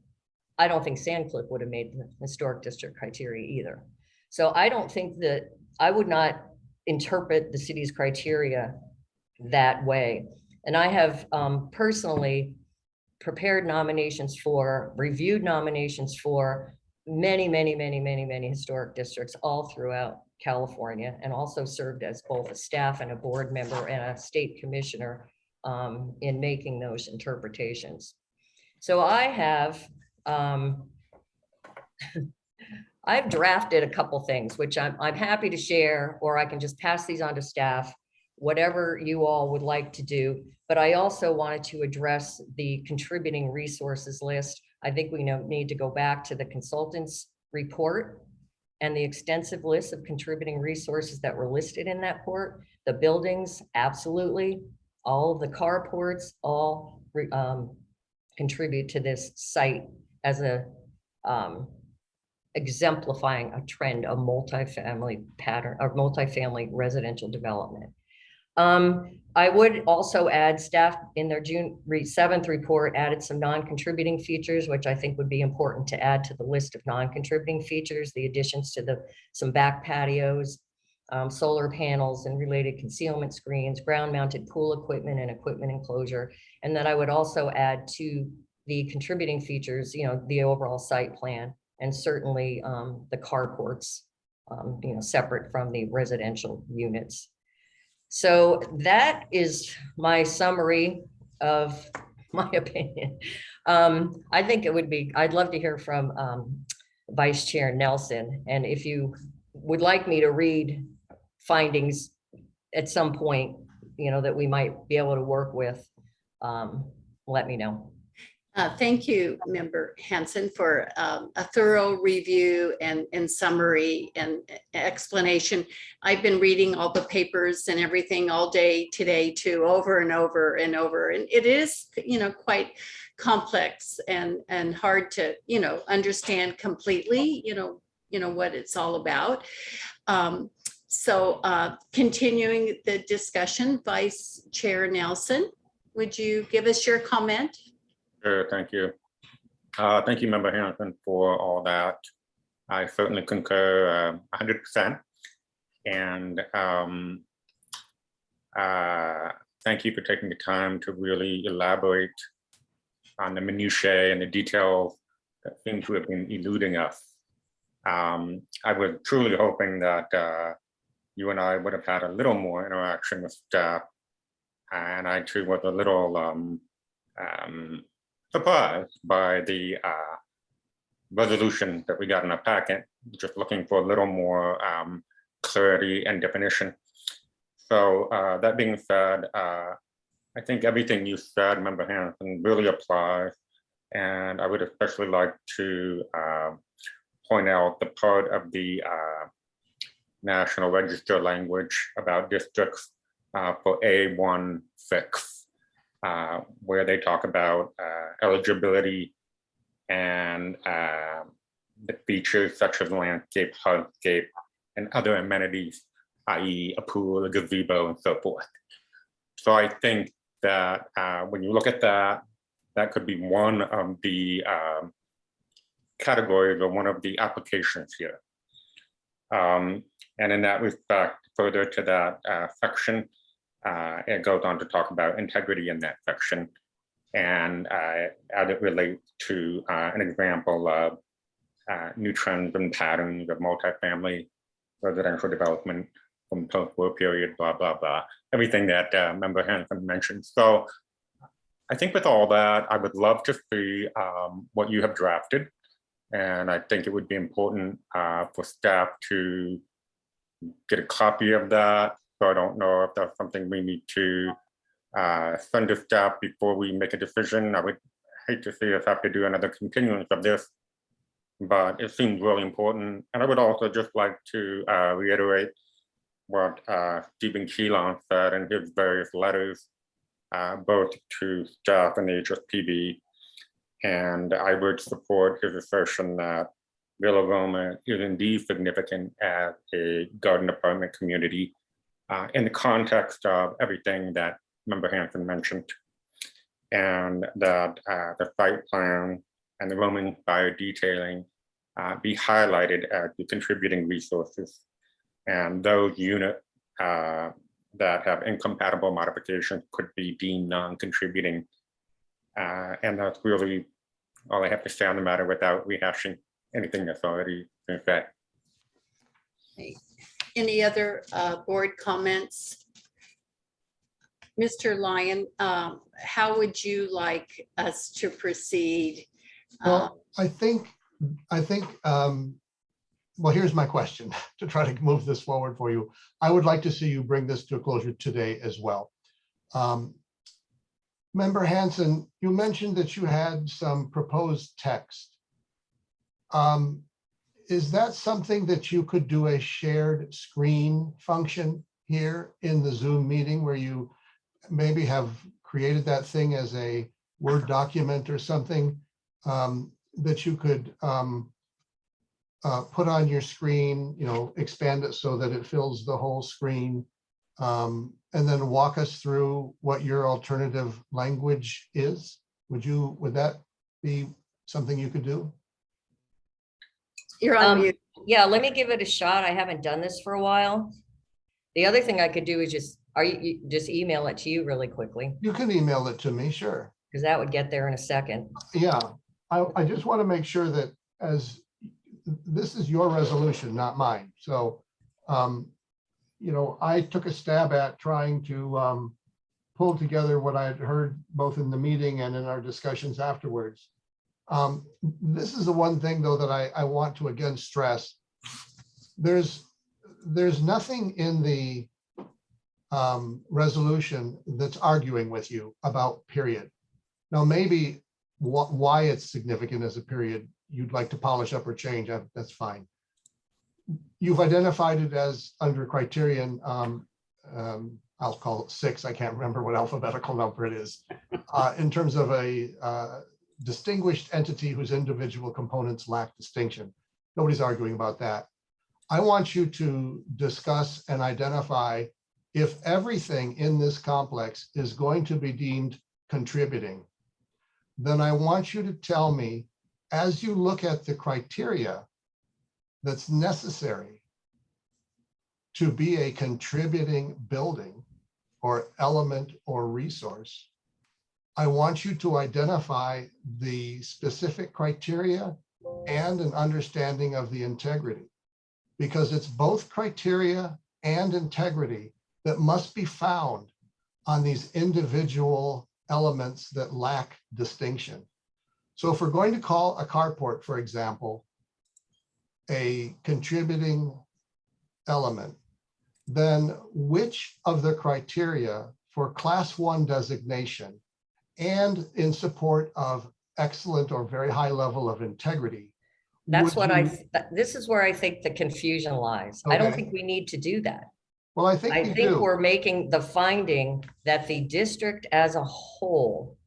I don't think Sandcliff would have made the historic district criteria either. So I don't think that, I would not interpret the city's criteria that way. And I have personally prepared nominations for, reviewed nominations for many historic districts all throughout California, and also served as both a staff and a board member and a state commissioner in making those interpretations. So I have, I've drafted a couple things, which I'm happy to share, or I can just pass these on to staff, whatever you all would like to do. But I also wanted to address the contributing resources list. I think we need to go back to the consultants report and the extensive list of contributing resources that were listed in that report. The buildings, absolutely. All of the carports, all contribute to this site as a exemplifying a trend of multifamily pattern or multifamily residential development. I would also add, staff in their June 7th report added some non-contributing features, which I think would be important to add to the list of non-contributing features, the additions to some back patios, solar panels and related concealment screens, ground-mounted pool equipment and equipment enclosure. And then I would also add to the contributing features, the overall site plan, and certainly the carports, separate from the residential units. So that is my summary of my opinion. I think it would be, I'd love to hear from Vice Chair Nelson. And if you would like me to read findings at some point, that we might be able to work with, let me know. Thank you, Member Hanson, for a thorough review and summary and explanation. I've been reading all the papers and everything all day today too, over and over and over. And it is, quite complex and hard to, understand completely, what it's all about. So continuing the discussion, Vice Chair Nelson, would you give us your comment? Sure, thank you. Thank you, Member Hanson, for all that. I certainly concur 100%. And thank you for taking the time to really elaborate on the minutiae and the details that seem to have been eluding us. I was truly hoping that you and I would have had a little more interaction with staff. And I too was a little surprised by the resolution that we got in our packet, just looking for a little more clarity and definition. So that being said, I think everything you said, Member Hanson, really applies. And I would especially like to point out the part of the National Register language about districts for A16, where they talk about eligibility and the features such as landscape, hardscape, and other amenities, i.e. a pool, a gazebo, and so forth. So I think that when you look at that, that could be one of the categories or one of the applications here. And in that respect, further to that section, it goes on to talk about integrity in that section and as it relates to an example of new trends and patterns of multifamily residential development from post-war period, blah, blah, blah, everything that Member Hanson mentioned. So I think with all that, I would love to see what you have drafted. And I think it would be important for staff to get a copy of that. So I don't know if that's something we need to send to staff before we make a decision. I would hate to see us have to do another continuance of this, but it seems really important. And I would also just like to reiterate what Stephen Keelan said in his various letters, both to staff and the HSPB. And I would support his assertion that Villa Roma is indeed significant as a garden apartment community in the context of everything that Member Hanson mentioned, and that the site plan and the roaming fire detailing be highlighted as the contributing resources. And those units that have incompatible modifications could be deemed non-contributing. And that's really all I have to say on the matter without rehashing anything that's already been said. Any other board comments? Mr. Lyon, how would you like us to proceed? Well, I think, well, here's my question to try to move this forward for you. I would like to see you bring this to a closure today as well. Member Hanson, you mentioned that you had some proposed text. Is that something that you could do a shared screen function here in the Zoom meeting where you maybe have created that thing as a Word document or something that you could put on your screen, expand it so that it fills the whole screen, and then walk us through what your alternative language is? Would that be something you could do? You're on mute. Yeah, let me give it a shot. I haven't done this for a while. The other thing I could do is just email it to you really quickly, You can email it to me, sure. because that would get there in a second. Yeah, I just want to make sure that as this is your resolution, not mine. So, I took a stab at trying to pull together what I had heard both in the meeting and in our discussions afterwards. This is the one thing, though, that I want to again stress. There's nothing in the resolution that's arguing with you about period. Now, maybe why it's significant as a period you'd like to polish up or change, that's fine. You've identified it as under criterion, I'll call it 6, I can't remember what alphabetical number it is, in terms of a distinguished entity whose individual components lack distinction. Nobody's arguing about that. I want you to discuss and identify if everything in this complex is going to be deemed contributing. Then I want you to tell me, as you look at the criteria that's necessary to be a contributing building or element or resource, I want you to identify the specific criteria and an understanding of the integrity, because it's both criteria and integrity that must be found on these individual elements that lack distinction. So if we're going to call a carport, for example, a contributing element, then which of the criteria for class 1 designation and in support of excellent or very high level of integrity? That's what this is where I think the confusion lies. I don't think we need to do that. Well, I think we do. We're making the finding that the district as a whole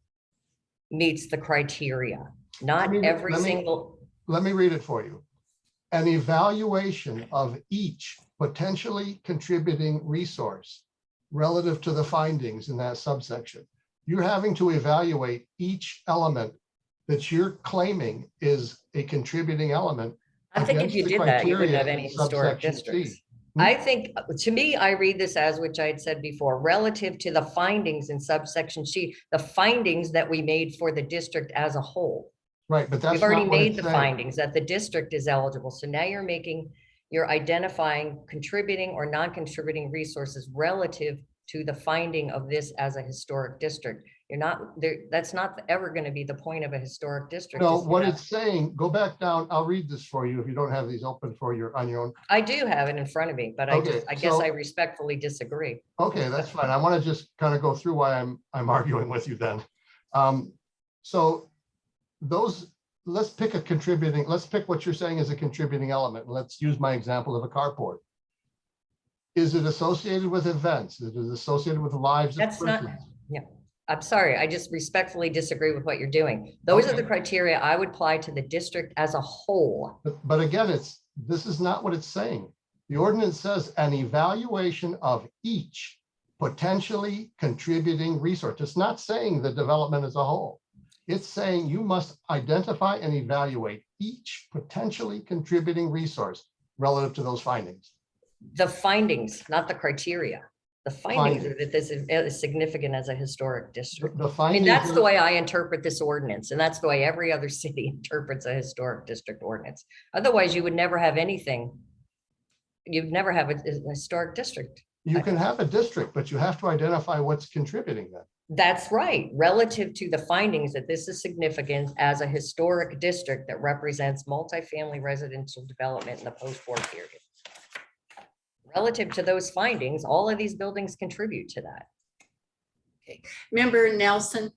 meets the criteria, not every single. Let me read it for you. An evaluation of each potentially contributing resource relative to the findings in that subsection. You're having to evaluate each element that you're claiming is a contributing element. I think if you did that, you wouldn't have any historic districts. I think, to me, I read this as, which I had said before, relative to the findings in subsection C, the findings that we made for the district as a whole. Right, but that's We've already not what made it's the saying. findings that the district is eligible. So now you're identifying contributing or non-contributing resources relative to the finding of this as a historic district. You're not there. That's not ever going to be the point of a historic district. No, what it's saying, go back down. I'll read this for you if you don't have these open for your on your own. I do have it in front of me, but I guess so- I respectfully disagree. Okay, that's fine. I want to just kind of go through why I'm arguing with you then. So those, let's pick what you're saying is a contributing element. Let's use my example of a carport. Is it associated with events? Is it associated with the lives of That's not, persons? yeah. I'm sorry, I just respectfully disagree with what you're doing. Those are the criteria I would apply to the district as a whole. But again, this is not what it's saying. The ordinance says an evaluation of each potentially contributing resource. It's not saying the development as a whole. It's saying you must identify and evaluate each potentially contributing resource relative to those findings. The findings, not the criteria. The findings are that this is significant as a historic district. The I mean, findings that's the are- way I interpret this ordinance, and that's the way every other city interprets a historic district ordinance. Otherwise, you would never have anything. You'd never have a historic district. You can have a district, but you have to identify what's contributing then. That's right, relative to the findings that this is significant as a historic district that represents multifamily residential development in the post-war period. Relative to those findings, all of these buildings contribute to that. Okay, Member Nelson,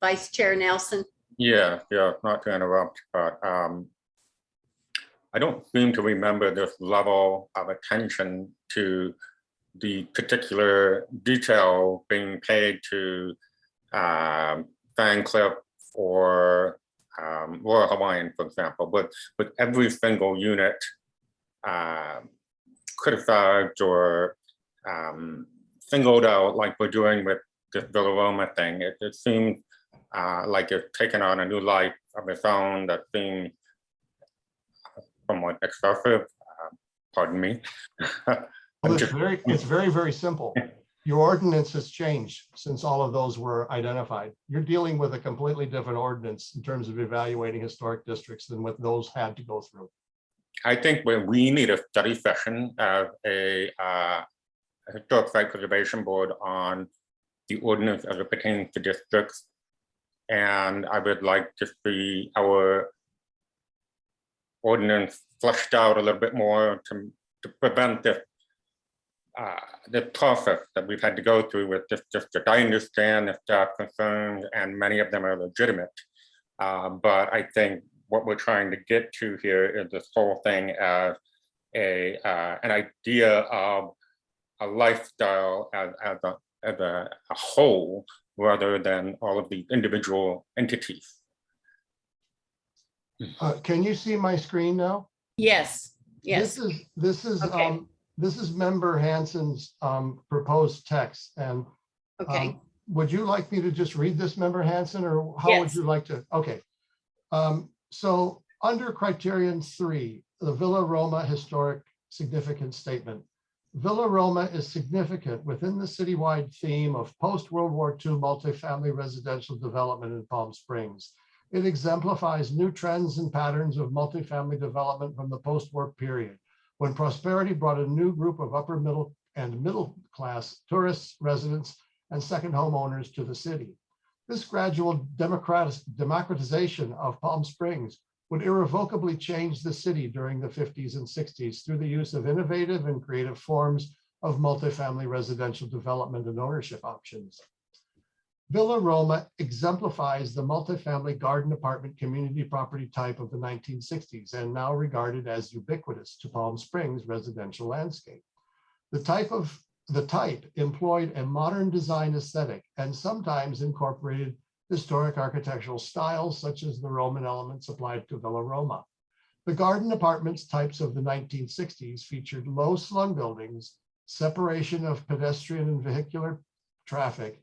Vice Chair Nelson. Yeah, not to interrupt, but I don't seem to remember this level of attention to the particular detail being paid to Fan Cliff or Royal Hawaiian, for example, but with every single unit criticized or singled out like we're doing with this Villa Roma thing. It seemed like it's taken on a new life of its own that seemed somewhat excessive, pardon me. Well, it's very, very simple. Your ordinance has changed since all of those were identified. You're dealing with a completely different ordinance in terms of evaluating historic districts than what those had to go through. I think we need a study session of a historic site preservation board on the ordinance as it pertains to districts. And I would like to see our ordinance fleshed out a little bit more to prevent this the process that we've had to go through with this district. I understand the staff concerns and many of them are legitimate, But I think what we're trying to get to here is this whole thing as an idea of a lifestyle as a whole, rather than all of the individual entities. Can you see my screen now? Yes, yes. Okay. This is Member Hansen's proposed text, and Okay. would you like me to just read this, Member Hansen, or how would Yes. you like to? Okay. So under criterion 3, the Villa Roma Historic Significance Statement. Villa Roma is significant within the citywide theme of post-World War II multifamily residential development in Palm Springs. It exemplifies new trends and patterns of multifamily development from the post-war period, when prosperity brought a new group of upper middle and middle class tourists, residents, and second homeowners to the city. This gradual democratization of Palm Springs would irrevocably change the city during the 50s and 60s through the use of innovative and creative forms of multifamily residential development and ownership options. Villa Roma exemplifies the multifamily garden apartment community property type of the 1960s and now regarded as ubiquitous to Palm Springs residential landscape. The type employed a modern design aesthetic and sometimes incorporated historic architectural styles such as the Roman elements applied to Villa Roma. The garden apartments types of the 1960s featured low slung buildings, separation of pedestrian and vehicular traffic,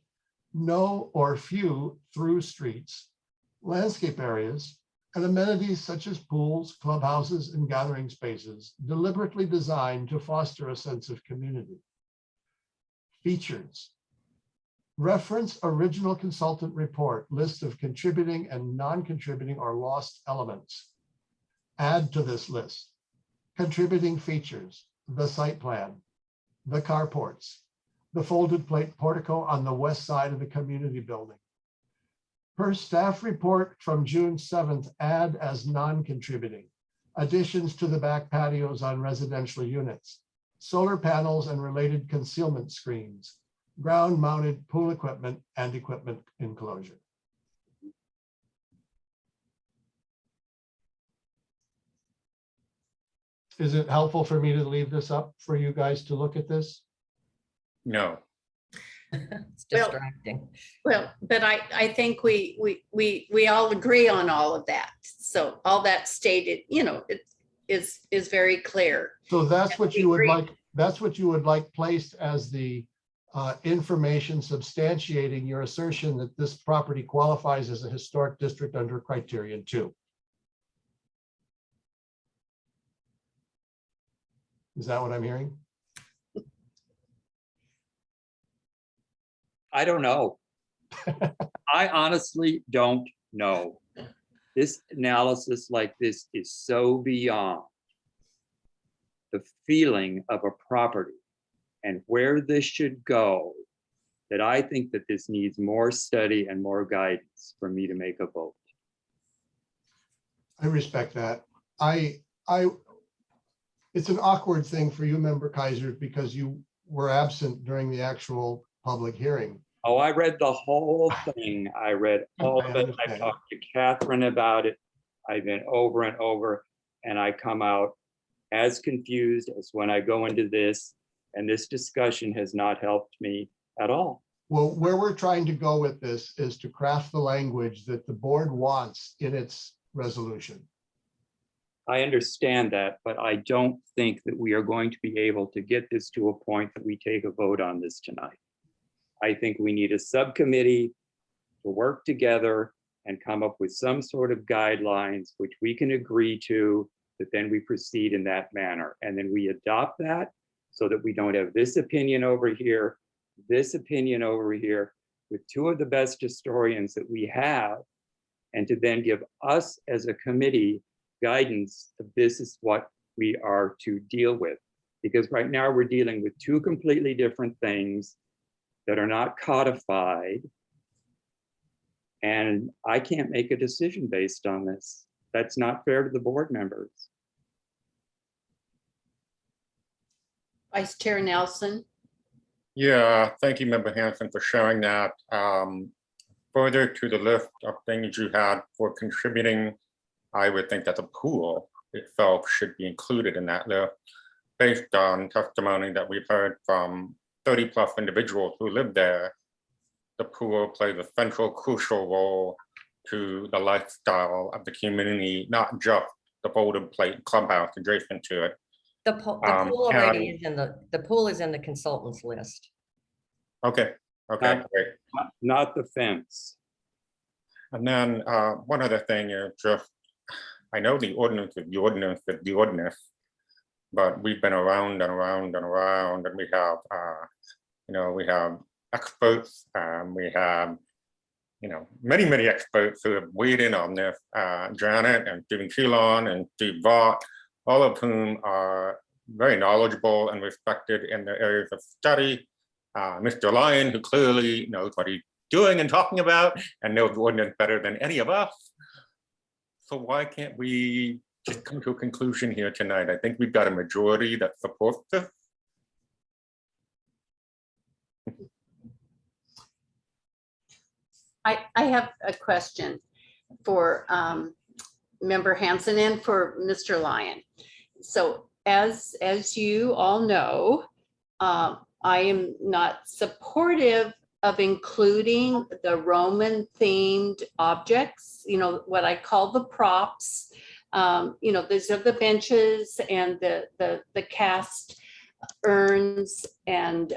no or few through streets, landscape areas, and amenities such as pools, clubhouses, and gathering spaces, deliberately designed to foster a sense of community. Features. Reference original consultant report, list of contributing and non-contributing or lost elements. Add to this list. Contributing features, the site plan, the carports, the folded plate portico on the west side of the community building. Per staff report from June 7th, add as non-contributing. Additions to the back patios on residential units, solar panels and related concealment screens, ground-mounted pool equipment and equipment enclosure. Is it helpful for me to leave this up for you guys to look at this? No. It's distracting. Well, but I think we all agree on all of that. So all that stated, you know, it is very clear. So that's what we you would agree. like, that's what you would like placed as the information substantiating your assertion that this property qualifies as a historic district under criterion 2. Is that what I'm hearing? I don't know. I honestly don't know. This analysis like this is so beyond the feeling of a property and where this should go that I think that this needs more study and more guidance for me to make a vote. I respect that. It's an awkward thing for you, Member Kaiser, because you were absent during the actual public hearing. Oh, I read the whole thing. I read all of it. I understand. talked to Catherine about it. I've been over and over, and I come out as confused as when I go into this, and this discussion has not helped me at all. Well, where we're trying to go with this is to craft the language that the board wants in its resolution. I understand that, but I don't think that we are going to be able to get this to a point that we take a vote on this tonight. I think we need a subcommittee to work together and come up with some sort of guidelines which we can agree to, that then we proceed in that manner. And then we adopt that so that we don't have this opinion over here, this opinion over here, with two of the best historians that we have, and to then give us as a committee guidance of this is what we are to deal with. Because right now we're dealing with two completely different things that are not codified. And I can't make a decision based on this. That's not fair to the board members. Vice Chair Nelson. Yeah, thank you, Member Hanson, for sharing that. further to the list of things you had for contributing, I would think that the pool itself should be included in that list based on testimony that we've heard from 30+ individuals who live there. The pool plays a central, crucial role to the lifestyle of the community, not just the folded plate clubhouse adjacent to it. The pool already is in the pool is in the consultants list. Okay, okay, great. Not the fence. And then one other thing is just, I know the ordinance is the ordinance is the ordinance, but we've been around and around and around, and we have, we have experts, we have, many experts who have weighed in on this, Janet and Stephen Keelan and Steve Vaught, all of whom are very knowledgeable and respected in their areas of study. Mr. Lyon, who clearly knows what he's doing and talking about and knows the ordinance better than any of us. So why can't we just come to a conclusion here tonight? I think we've got a majority that supports this. I have a question for Member Hanson and for Mr. Lyon. So as you all know, I am not supportive of including the Roman themed objects, what I call the props. These are the benches and the cast urns and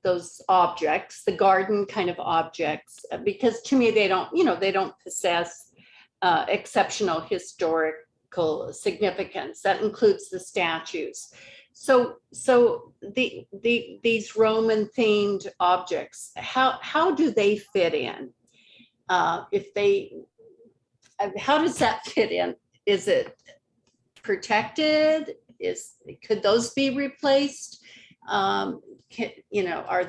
those objects, the garden kind of objects, because to me they don't possess exceptional historical significance. That includes the statues. So these Roman themed objects, how do they fit in? How does that fit in? Is it protected? Could those be replaced? Are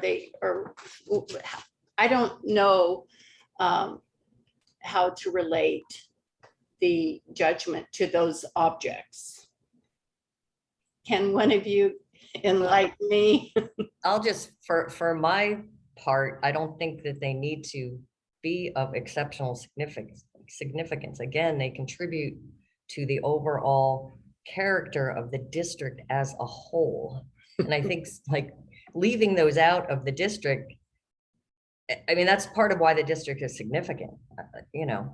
they, or I don't know how to relate the judgment to those objects. Can one of you enlighten me? I'll just, for my part, I don't think that they need to be of exceptional significance. Again, they contribute to the overall character of the district as a whole. And I think like leaving those out of the district, I mean, that's part of why the district is significant,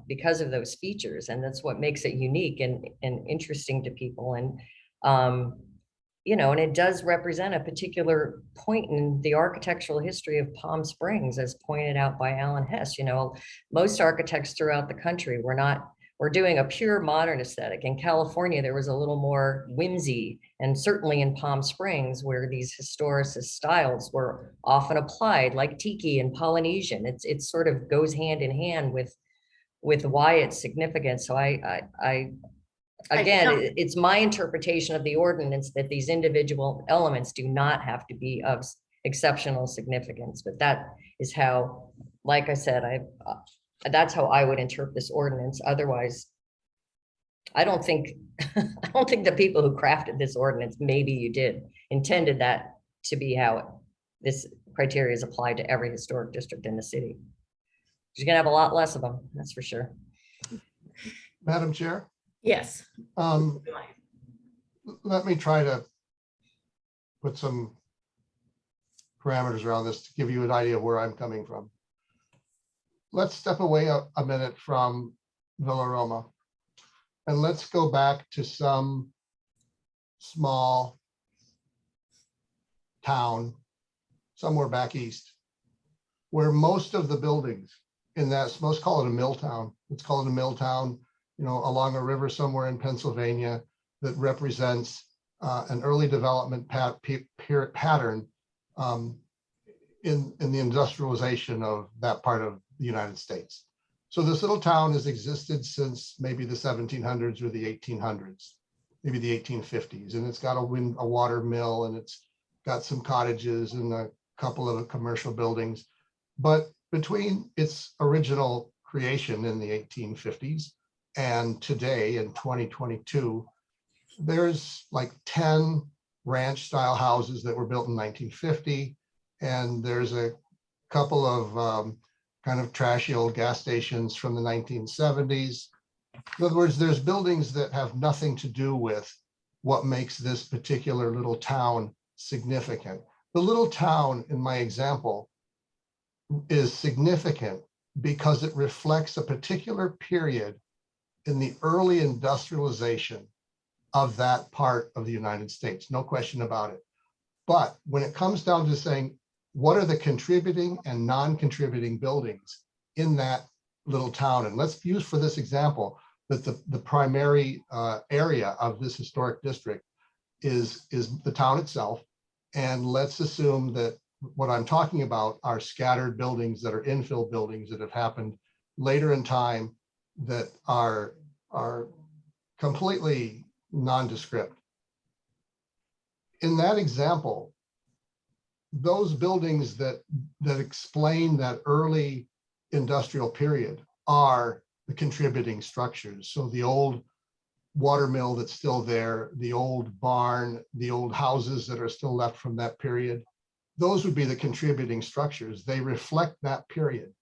because of those features. And that's what makes it unique and interesting to people. And, and it does represent a particular point in the architectural history of Palm Springs, as pointed out by Alan Hess. Most architects throughout the country we're doing a pure modern aesthetic. In California, there was a little more whimsy, and certainly in Palm Springs, where these historicist styles were often applied, like tiki and Polynesian. It sort of goes hand in hand with why it's significant. So Again, it's my interpretation of the ordinance that these individual elements do not have to be of exceptional significance, but that is how, like I said, that's how I would interpret this ordinance. Otherwise, I don't think the people who crafted this ordinance, maybe you did, intended that to be how this criteria is applied to every historic district in the city. You're gonna have a lot less of them, that's for sure. Madam Chair? Yes. Let me try to put some parameters around this to give you an idea of where I'm coming from. Let's step away a minute from Villa Roma and let's go back to some small town somewhere back east where most of the buildings in that, let's call it a mill town. Let's call it a mill town, along a river somewhere in Pennsylvania that represents an early development pattern in the industrialization of that part of the United States. So this little town has existed since maybe the 1700s or the 1800s, maybe the 1850s, and it's got a water mill, and it's got some cottages and a couple of commercial buildings. But between its original creation in the 1850s and today in 2022, there's like 10 ranch style houses that were built in 1950. And there's a couple of kind of trashy old gas stations from the 1970s. In other words, there's buildings that have nothing to do with what makes this particular little town significant. The little town in my example is significant because it reflects a particular period in the early industrialization of that part of the United States, no question about it. But when it comes down to saying, what are the contributing and non-contributing buildings in that little town? And let's use for this example that the primary area of this historic district is the town itself. And let's assume that what I'm talking about are scattered buildings that are infill buildings that have happened later in time that are completely nondescript. In that example, those buildings that explain that early industrial period are the contributing structures. So the old water mill that's still there, the old barn, the old houses that are still left from that period, those would be the contributing structures. They reflect that period.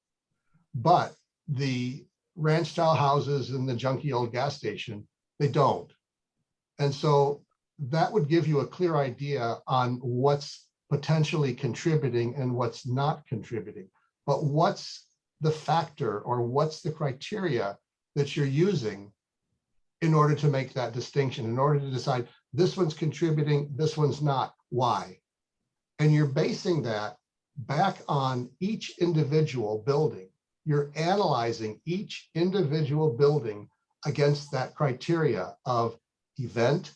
But the ranch style houses and the junky old gas station, they don't. And so that would give you a clear idea on what's potentially contributing and what's not contributing. But what's the factor or what's the criteria that you're using in order to make that distinction, in order to decide this one's contributing, this one's not, why? And you're basing that back on each individual building. You're analyzing each individual building against that criteria of event,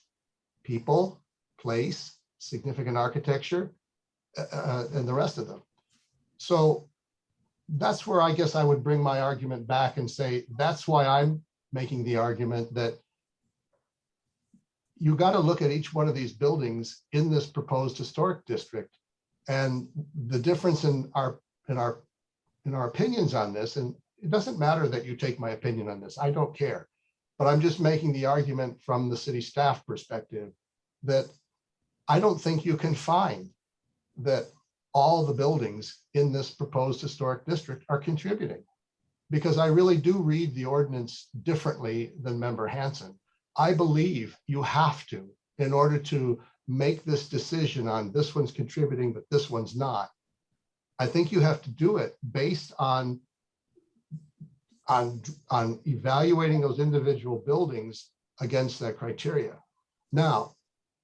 people, place, significant architecture, and the rest of them. So that's where I guess I would bring my argument back and say, that's why I'm making the argument that you got to look at each one of these buildings in this proposed historic district and the difference in our opinions on this. And it doesn't matter that you take my opinion on this. I don't care. But I'm just making the argument from the city staff perspective that I don't think you can find that all the buildings in this proposed historic district are contributing, because I really do read the ordinance differently than Member Hansen. I believe you have to, in order to make this decision on this one's contributing, but this one's not. I think you have to do it based on evaluating those individual buildings against that criteria. Now,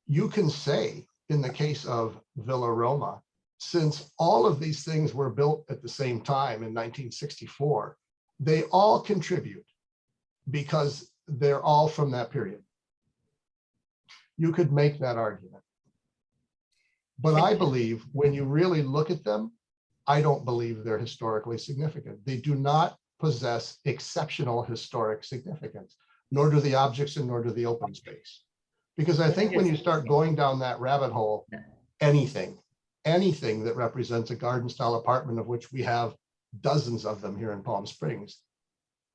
you can say in the case of Villa Roma, since all of these things were built at the same time in 1964, they all contribute because they're all from that period. You could make that argument. But I believe when you really look at them, I don't believe they're historically significant. They do not possess exceptional historic significance, nor do the objects and nor do the open space. Because I think when you start going down that rabbit hole, anything that represents a garden style apartment, of which we have dozens of them here in Palm Springs,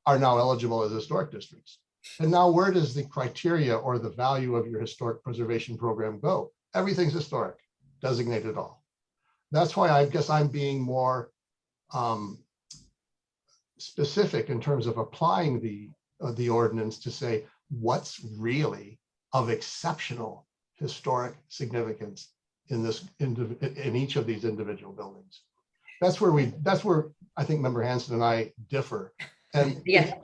are now eligible as historic districts. And now where does the criteria or the value of your historic preservation program go? Everything's historic, designated all. That's why I guess I'm being more specific in terms of applying the ordinance to say what's really of exceptional historic significance in each of these individual buildings. That's where I think Member Hansen and I differ. And yeah,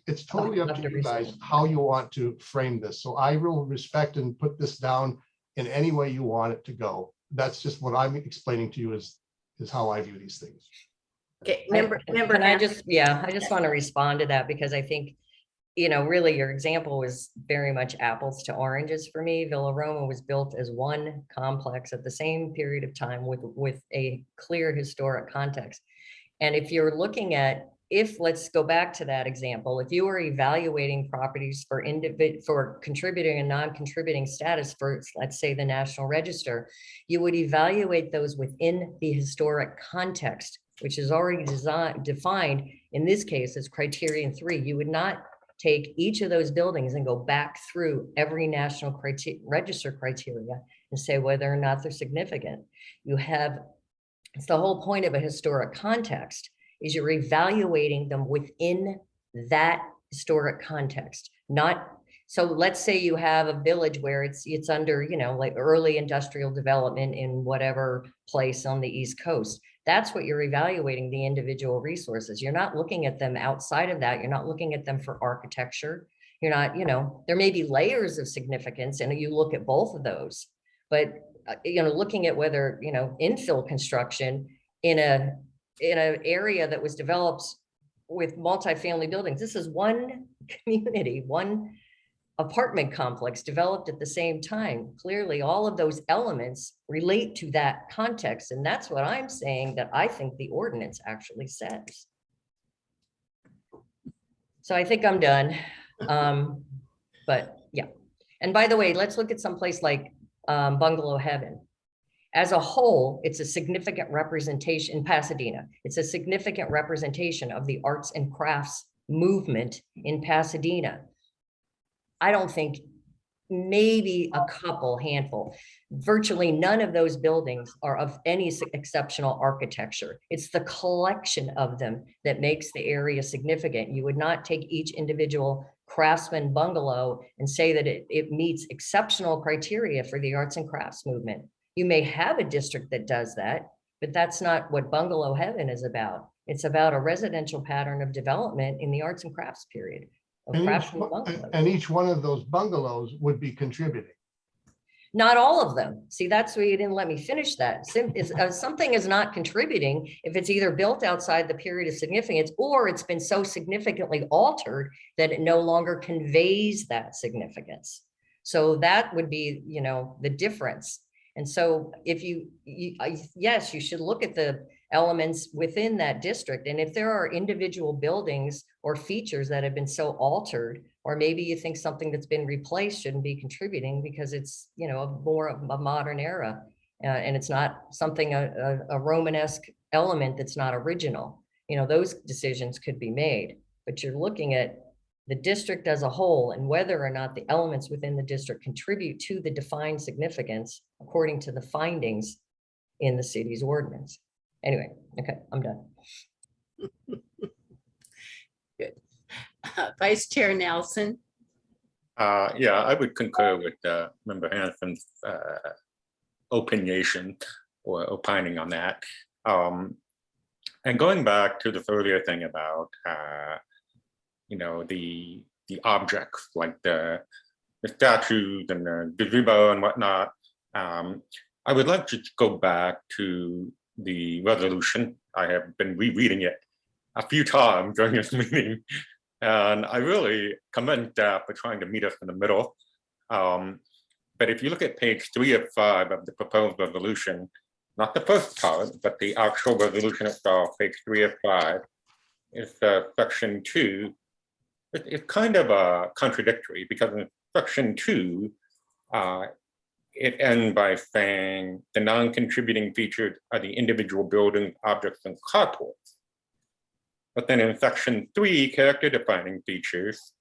it's totally up to you guys how you want to frame this. So I will respect and put this down in any way you want it to go. That's just what I'm explaining to you is how I view these things. Okay, I just want to respond to that because I think, you know, really your example was very much apples to oranges for me. Villa Roma was built as one complex at the same period of time with a clear historic context. And if you're looking at, let's go back to that example, if you were evaluating properties for contributing and non-contributing status for, let's say, the National Register, you would evaluate those within the historic context, which is already defined in this case as criterion 3. You would not take each of those buildings and go back through every National Register criteria and say whether or not they're significant. It's the whole point of a historic context is you're evaluating them within that historic context, not, so let's say you have a village where it's under, you know, like early industrial development in whatever place on the East Coast. That's what you're evaluating, the individual resources. You're not looking at them outside of that. You're not looking at them for architecture. You're not, you know, there may be layers of significance and you look at both of those, but you know, looking at whether, you know, infill construction in an area that was developed with multifamily buildings. This is one community, one apartment complex developed at the same time. Clearly, all of those elements relate to that context. And that's what I'm saying that I think the ordinance actually says. So I think I'm done. But yeah. And by the way, let's look at someplace like Bungalow Heaven. As a whole, it's a significant representation in Pasadena. It's a significant representation of the arts and crafts movement in Pasadena. I don't think, maybe a couple, handful. Virtually none of those buildings are of any exceptional architecture. It's the collection of them that makes the area significant. You would not take each individual craftsman bungalow and say that it meets exceptional criteria for the arts and crafts movement. You may have a district that does that, but that's not what Bungalow Heaven is about. It's about a residential pattern of development in the arts and crafts period. And each one of those bungalows would be contributing. Not all of them. See, that's where you didn't let me finish that. Something is not contributing if it's either built outside the period of significance or it's been so significantly altered that it no longer conveys that significance. So that would be, you know, the difference. And so if yes, you should look at the elements within that district. And if there are individual buildings or features that have been so altered, or maybe you think something that's been replaced shouldn't be contributing because it's, you know, more of a modern era and it's not something, a Romanesque element that's not original, you know, those decisions could be made. But you're looking at the district as a whole and whether or not the elements within the district contribute to the defined significance according to the findings in the city's ordinance. Anyway, okay, I'm done. Good. Vice Chair Nelson. Yeah, I would concur with Member Hansen's opination or opining on that. And going back to this earlier thing about you know, the objects like the statues and the gazebo and whatnot. I would like to go back to the resolution. I have been rereading it a few times during this meeting, and I really commend staff for trying to meet us in the middle. But if you look at page 3 of 5 of the proposed resolution, not the first part, but the actual resolution itself, page 3 of 5, is section 2. It's kind of contradictory because in section 2, it ends by saying the non-contributing features are the individual buildings, objects, and carports. But then in section 3, character defining features,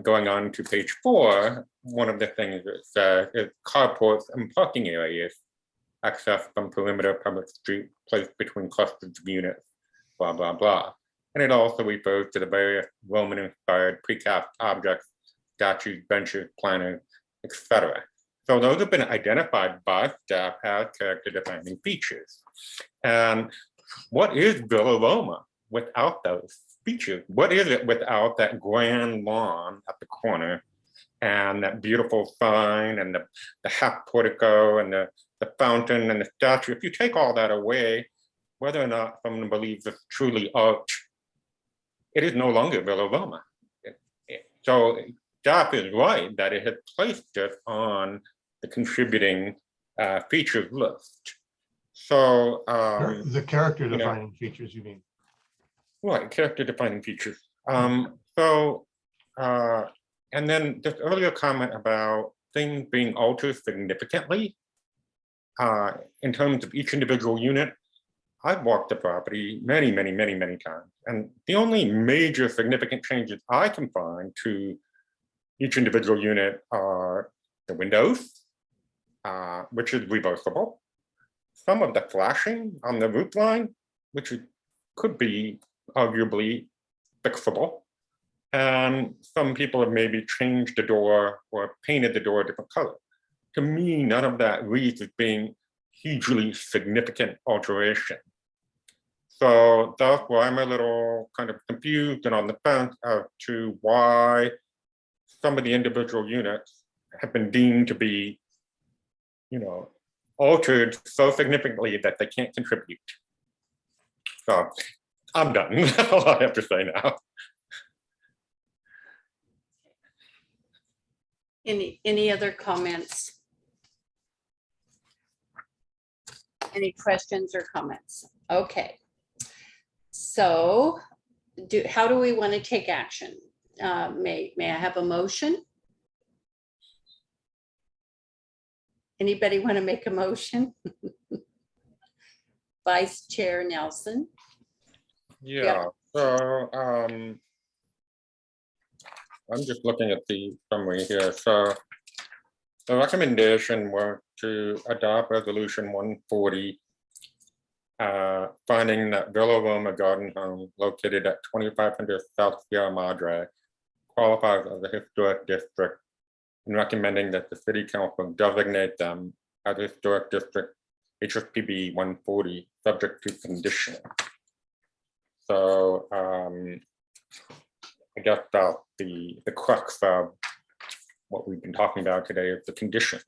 going on to page 4, one of the things it says is carports and parking areas, access from perimeter public street, placed between clusters of units, blah, blah, blah. And it also refers to the various Roman-inspired precast objects, statues, benches, planners, etc. So those have been identified by staff as character-defining features. And what is Villa Roma without those features? What is it without that grand lawn at the corner and that beautiful sign and the half portico and the fountain and the statue? If you take all that away, whether or not someone believes it's truly art, it is no longer Villa Roma. So staff is right that it has placed it on the contributing features list. So the character defining features, you mean? Right, character defining features. And then this earlier comment about things being altered significantly in terms of each individual unit. I've walked the property many times. And the only major significant changes I can find to each individual unit are the windows, which is reversible. Some of the flashing on the roof line, which is could be arguably fixable. And some people have maybe changed the door or painted the door a different color. To me, none of that reads as being hugely significant alteration. So that's why I'm a little kind of confused and on the fence as to why some of the individual units have been deemed to be, altered so significantly that they can't contribute. So I'm done. That's all I have to say now. Any other comments? Any questions or comments? Okay. So how do we want to take action? May I have a motion? Anybody want to make a motion? Vice Chair Nelson. Yeah, so I'm just looking at the summary here. So the recommendation was to adopt resolution 140, finding that Villa Roma Garden Home located at 2500 South Sierra Madre qualifies as a historic district, and recommending that the city council designate them as a historic district HSPB 140 subject to condition. So I guess that's the crux of what we've been talking about today is the condition.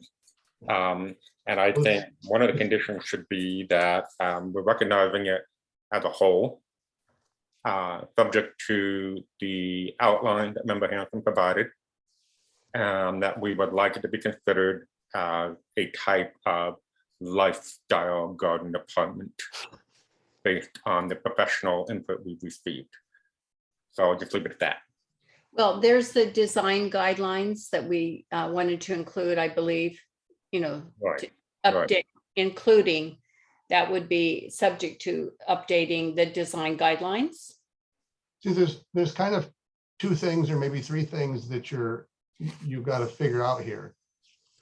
And I think one of the conditions should be that we're recognizing it as a whole, subject to the outline that Member Hanson provided, and that we would like it to be considered a type of lifestyle garden apartment based on the professional input we've received. So I'll just leave it at that. Well, there's the design guidelines that we wanted to include, I believe, Right. to update, including that would be subject to updating the design guidelines. See, there's kind of two things or maybe three things that you've got to figure out here.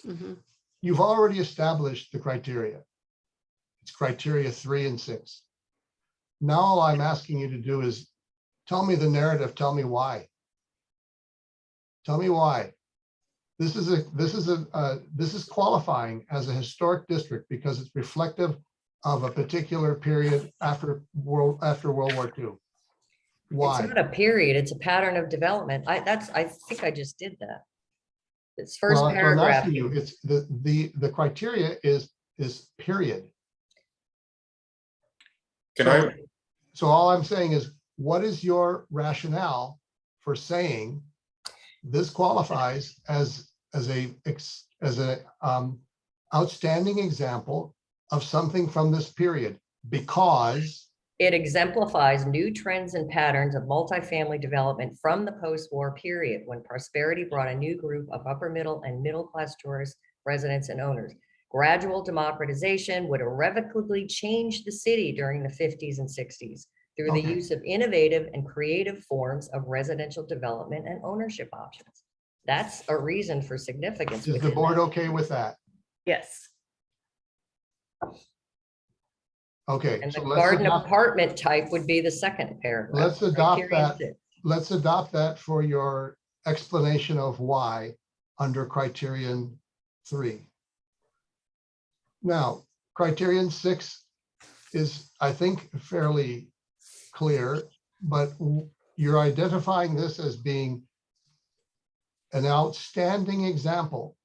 Mm-hmm. You've already established the criteria. It's criteria 3 and 6. Now all I'm asking you to do is tell me the narrative, tell me why. Tell me why. This is qualifying as a historic district because it's reflective of a particular period after World War II. Why? It's not a period, it's a pattern of development. I think I just did that. It's first Well, I'm paragraph. asking you, it's the criteria is period. So all I'm saying is, what is your rationale for saying this qualifies as a outstanding example of something from this period? Because it exemplifies new trends and patterns of multifamily development from the post-war period, when prosperity brought a new group of upper middle and middle-class tourist residents and owners. Gradual democratization would irrevocably change the city during the 50s and 60s through the use of innovative and creative forms of residential development and ownership options. That's a reason for significance. Is the board okay with that? Yes. Okay. And the so garden apartment type would be the second paragraph. Let's adopt Criteria that. 6. Let's adopt that for your explanation of why under criterion 3. Now, criterion 6 is, I think, fairly clear, but you're identifying this as being an outstanding example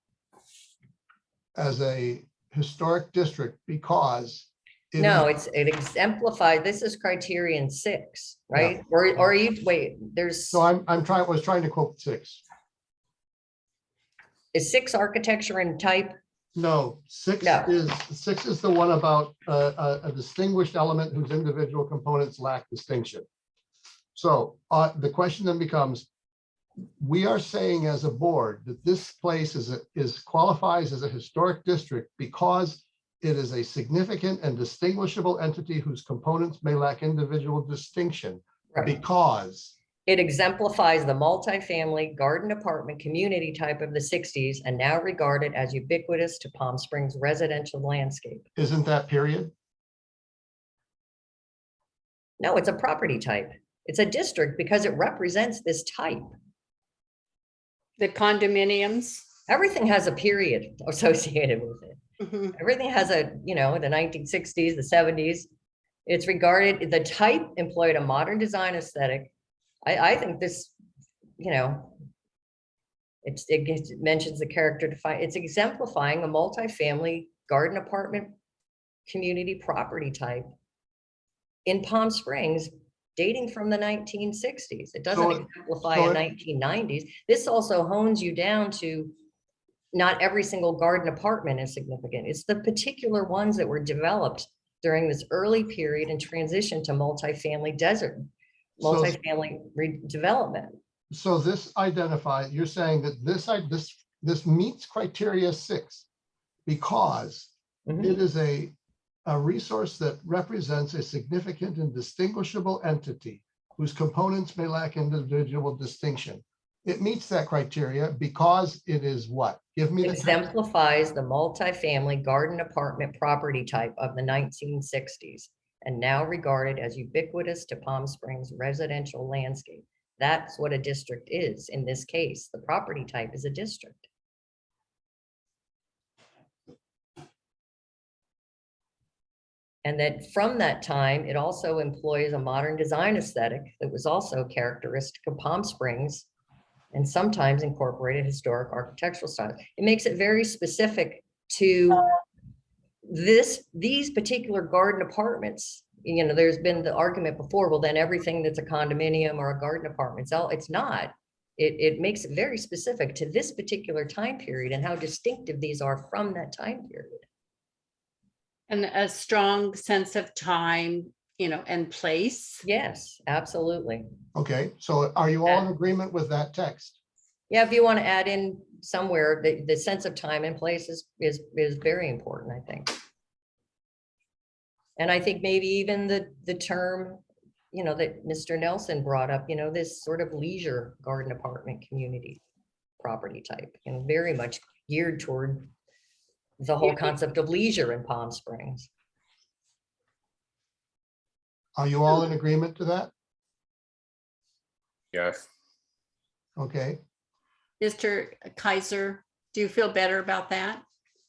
as a historic district because No, it exemplifies, this is criterion 6, right? Yeah. Or are you, wait, there's, So was trying to quote 6. is 6 architecture and type? No, 6 No. is the one about a distinguished element whose individual components lack distinction. So the question then becomes, we are saying as a board that this place qualifies as a historic district because it is a significant and distinguishable entity whose components may lack individual distinction. Right. Because It exemplifies the multifamily garden apartment community type of the 60s and now regarded as ubiquitous to Palm Springs residential landscape. isn't that period? No, it's a property type. It's a district because it represents this type. The condominiums. Everything has a period associated with it. Mhm. Everything has a, you know, the 1960s, the 70s. It's regarded, the type employed a modern design aesthetic. I think this, you know, it mentions the character define, it's exemplifying a multifamily garden apartment community property type in Palm Springs dating from the 1960s. It doesn't exemplify so a it- 1990s. This also hones you down to not every single garden apartment is significant. It's the particular ones that were developed during this early period and transition to multifamily desert, So- multifamily redevelopment. So this you're saying that this meets criteria 6 because Mhm. it is a resource that represents a significant and distinguishable entity whose components may lack individual distinction. It meets that criteria because it is what? Give me the text. Exemplifies the multifamily garden apartment property type of the 1960s and now regarded as ubiquitous to Palm Springs residential landscape. That's what a district is in this case. The property type is a district. And that from that time, it also employs a modern design aesthetic that was also characteristic of Palm Springs and sometimes incorporated historic architectural styles. It makes it very specific to these particular garden apartments. You know, there's been the argument before, well, then everything that's a condominium or a garden apartment, it's not. It makes it very specific to this particular time period and how distinctive these are from that time period. And a strong sense of time, you know, and place. Yes, absolutely. Okay, so are you all in agreement with that text? Yeah, if you want to add in somewhere, the sense of time and place is very important, I think. And I think maybe even the term, you know, that Mr. Nelson brought up, you know, this sort of leisure garden apartment community property type, you know, very much geared toward the whole concept of leisure in Palm Springs. Are you all in agreement to that? Yes. Okay, Mr. Kaiser, do you feel better about that?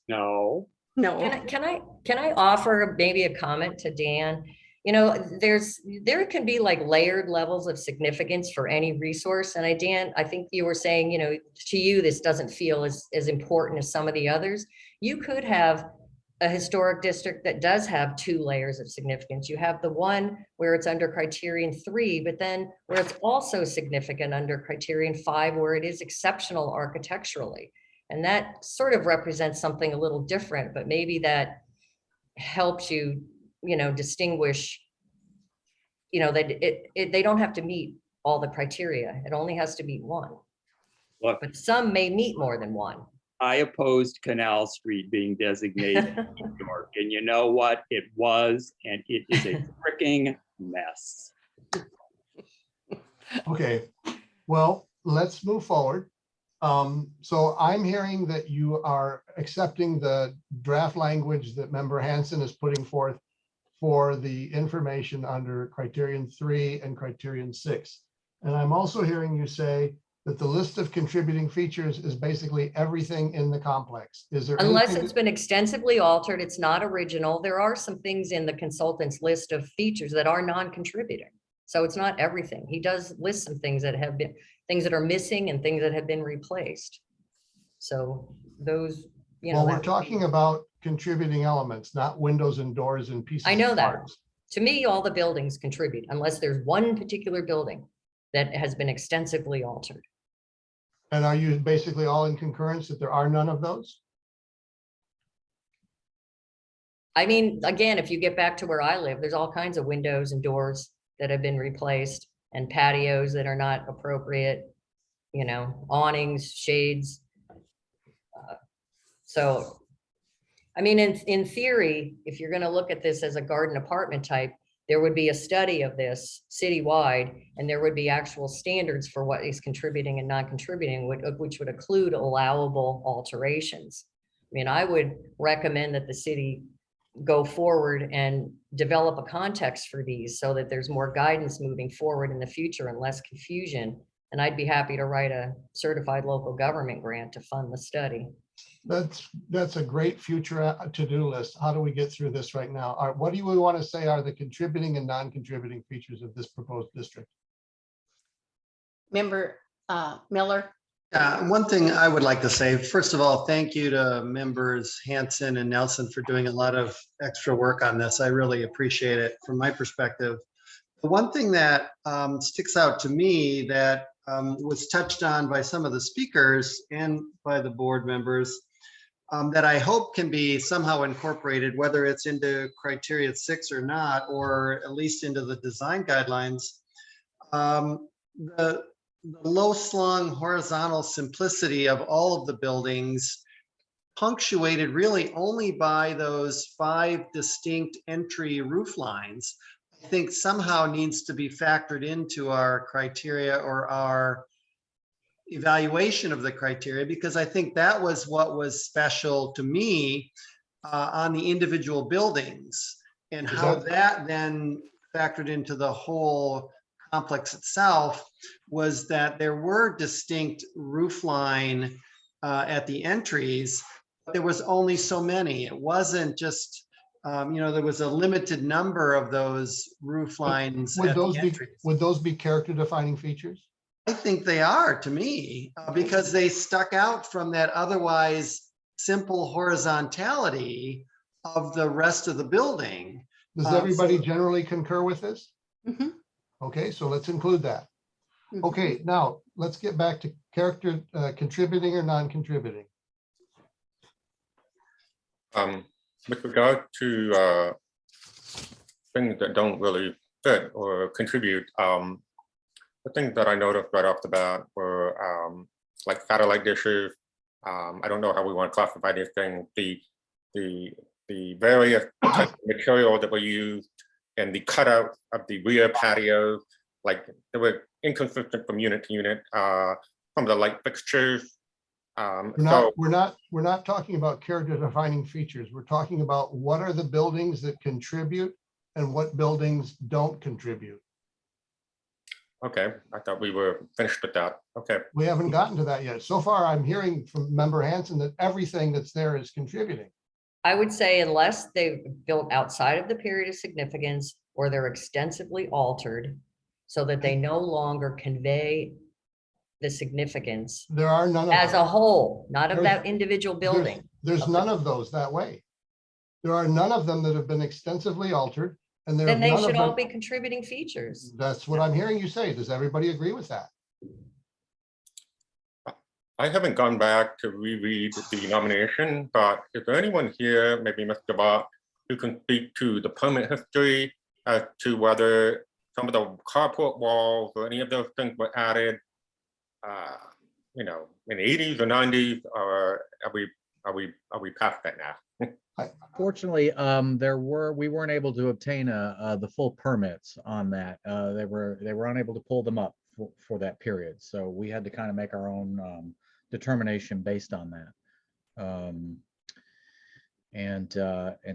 No. No. Can I offer maybe a comment to Dan? You know, there can be like layered levels of significance for any resource. And Dan, I think you were saying, you know, to you, this doesn't feel as important as some of the others. You could have a historic district that does have 2 layers of significance. You have the one where it's under criterion 3, but then where it's also significant under criterion 5, where it is exceptional architecturally. And that sort of represents something a little different, but maybe that helps you, you know, distinguish, you know, that they don't have to meet all the criteria. It only has to meet one. Look, but some may meet more than one. I opposed Canal Street being designated New York, and you know what? It was, and it is a freaking mess. okay. Well, let's move forward. So I'm hearing that you are accepting the draft language that Member Hanson is putting forth for the information under criterion 3 and criterion 6. And I'm also hearing you say that the list of contributing features is basically everything in the complex. Is there Unless anything it's been extensively altered, it's not original. There are some things in the consultant's list of features that are non-contributing. So it's not everything. He does list some things that have been, things that are missing and things that have been replaced. So those, you know. well, we're that would be- talking about contributing elements, not windows and doors and pieces. I know of that. parts. To me, all the buildings contribute unless there's one particular building that has been extensively altered. And are you basically all in concurrence that there are none of those? I mean, again, if you get back to where I live, there's all kinds of windows and doors that have been replaced and patios that are not appropriate, you know, awnings, shades. So, I mean, in theory, if you're going to look at this as a garden apartment type, there would be a study of this citywide, and there would be actual standards for what is contributing and non-contributing, which would include allowable alterations. I mean, I would recommend that the city go forward and develop a context for these so that there's more guidance moving forward in the future and less confusion. And I'd be happy to write a certified local government grant to fund the study. That's a great future to-do list. How do we get through this right now? What do you want to say are the contributing and non-contributing features of this proposed district? Member Miller. One thing I would like to say, first of all, thank you to members Hanson and Nelson for doing a lot of extra work on this. I really appreciate it from my perspective. The one thing that sticks out to me that was touched on by some of the speakers and by the board members that I hope can be somehow incorporated, whether it's into criteria 6 or not, or at least into the design guidelines. The low slung horizontal simplicity of all of the buildings, punctuated really only by those 5 distinct entry roof lines, I think somehow needs to be factored into our criteria or our evaluation of the criteria, because I think that was what was special to me on the individual buildings, and how that then factored into the whole complex itself was that there were distinct roof line at the entries, but there was only so many. It wasn't just, there was a limited number of those roof lines. Would those be character defining features? I think they are, to me, because they stuck out from that otherwise simple horizontality of the rest of the building. Does everybody generally concur with this? Mm-hmm. Okay, so let's include that. Okay, now let's get back to character contributing or non-contributing. With regard to things that don't really fit or contribute, the things that I noticed right off the bat were like satellite dishes. I don't know how we want to classify these things. The various types of material that were used and the cutout of the rear patio, like they were inconsistent from unit to unit. Some of the light fixtures. We're not talking about character defining features. We're talking about what are the buildings that contribute and what buildings don't contribute. Okay, I thought we were finished with that. Okay. We haven't gotten to that yet. So far, I'm hearing from Member Hanson that everything that's there is contributing. I would say unless they've built outside of the period of significance or they're extensively altered so that they no longer convey the significance. There are none of as a whole, not of that individual building. There's none of those that way. There are none of them that have been extensively altered. And then they should all be contributing features. That's what I'm hearing you say. Does everybody agree with that? I haven't gone back to reread the nomination, but is there anyone here, maybe Mr. Bott, who can speak to the permit history as to whether some of the carport walls or any of those things were added, in the 80s or 90s, or are we past that now? Fortunately, we weren't able to obtain the full permits on that. They were unable to pull them up for that period. So we had to kind of make our own determination based on that. And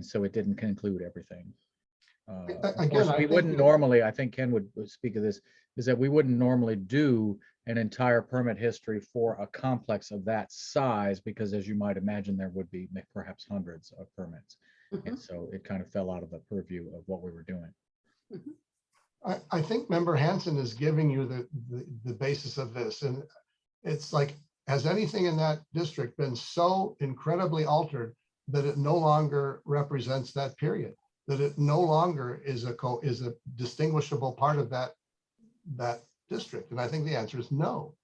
so it didn't conclude everything. Again, we wouldn't normally, I think Ken would speak of this, is that we wouldn't normally do an entire permit history for a complex of that size, because as you might imagine, there would be perhaps hundreds of permits. And so it kind of fell out of the purview of what we were doing. I think Member Hanson is giving you the basis of this. And it's like, has anything in that district been so incredibly altered that it no longer represents that period? That it no longer is a distinguishable part of that district? And I think the answer is no.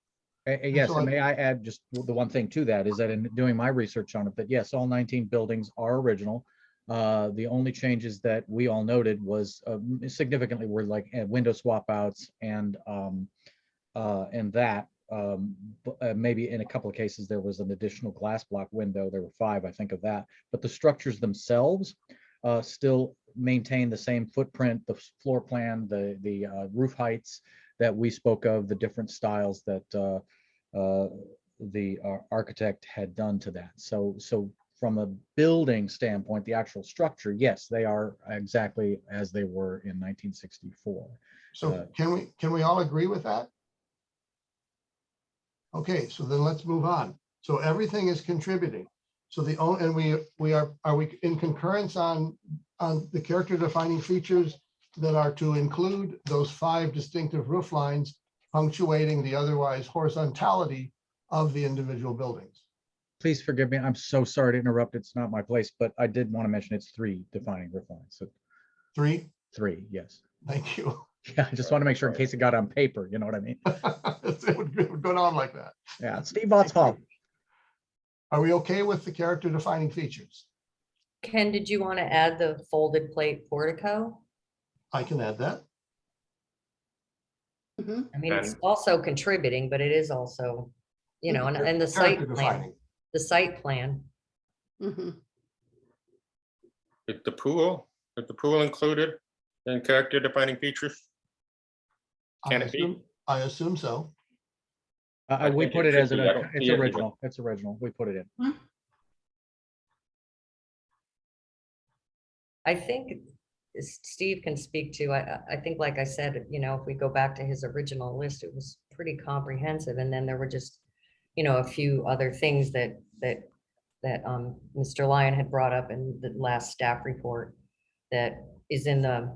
Yes, and may I add just the one thing to that is that in doing my research on it, that yes, all 19 buildings are original. The only changes that we all noted was significantly were like window swap outs and that maybe in a couple of cases there was an additional glass block window. There were 5, I think, of that, but the structures themselves still maintain the same footprint, the floor plan, the roof heights that we spoke of, the different styles that the architect had done to that. So from a building standpoint, the actual structure, yes, they are exactly as they were in 1964. So can we all agree with that? Okay, so then let's move on. So everything is contributing. So and are we in concurrence on the character defining features that are to include those 5 distinctive roof lines punctuating the otherwise horizontality of the individual buildings? Please forgive me. I'm so sorry to interrupt. It's not my place, but I did want to mention it's 3 defining roof lines. So 3? 3, yes. Thank you. Yeah, I just want to make sure in case it got on paper, you know what I mean? It would go on like that. Yeah, it's Steve Vaught's fault. Are we okay with the character defining features? Ken, did you want to add the folded plate portico? I can add that. I mean, it's also contributing, but it is also, you know, and the site Character plan, defining. the site plan. Is the pool included in character defining features? Can it be? I assume so. We put it as an, I don't it's see it. original. It's original. We put it in. I think Steve can speak to, I think, like I said, you know, if we go back to his original list, it was pretty comprehensive. And then there were just, you know, a few other things that Mr. Lyon had brought up in the last staff report that is in the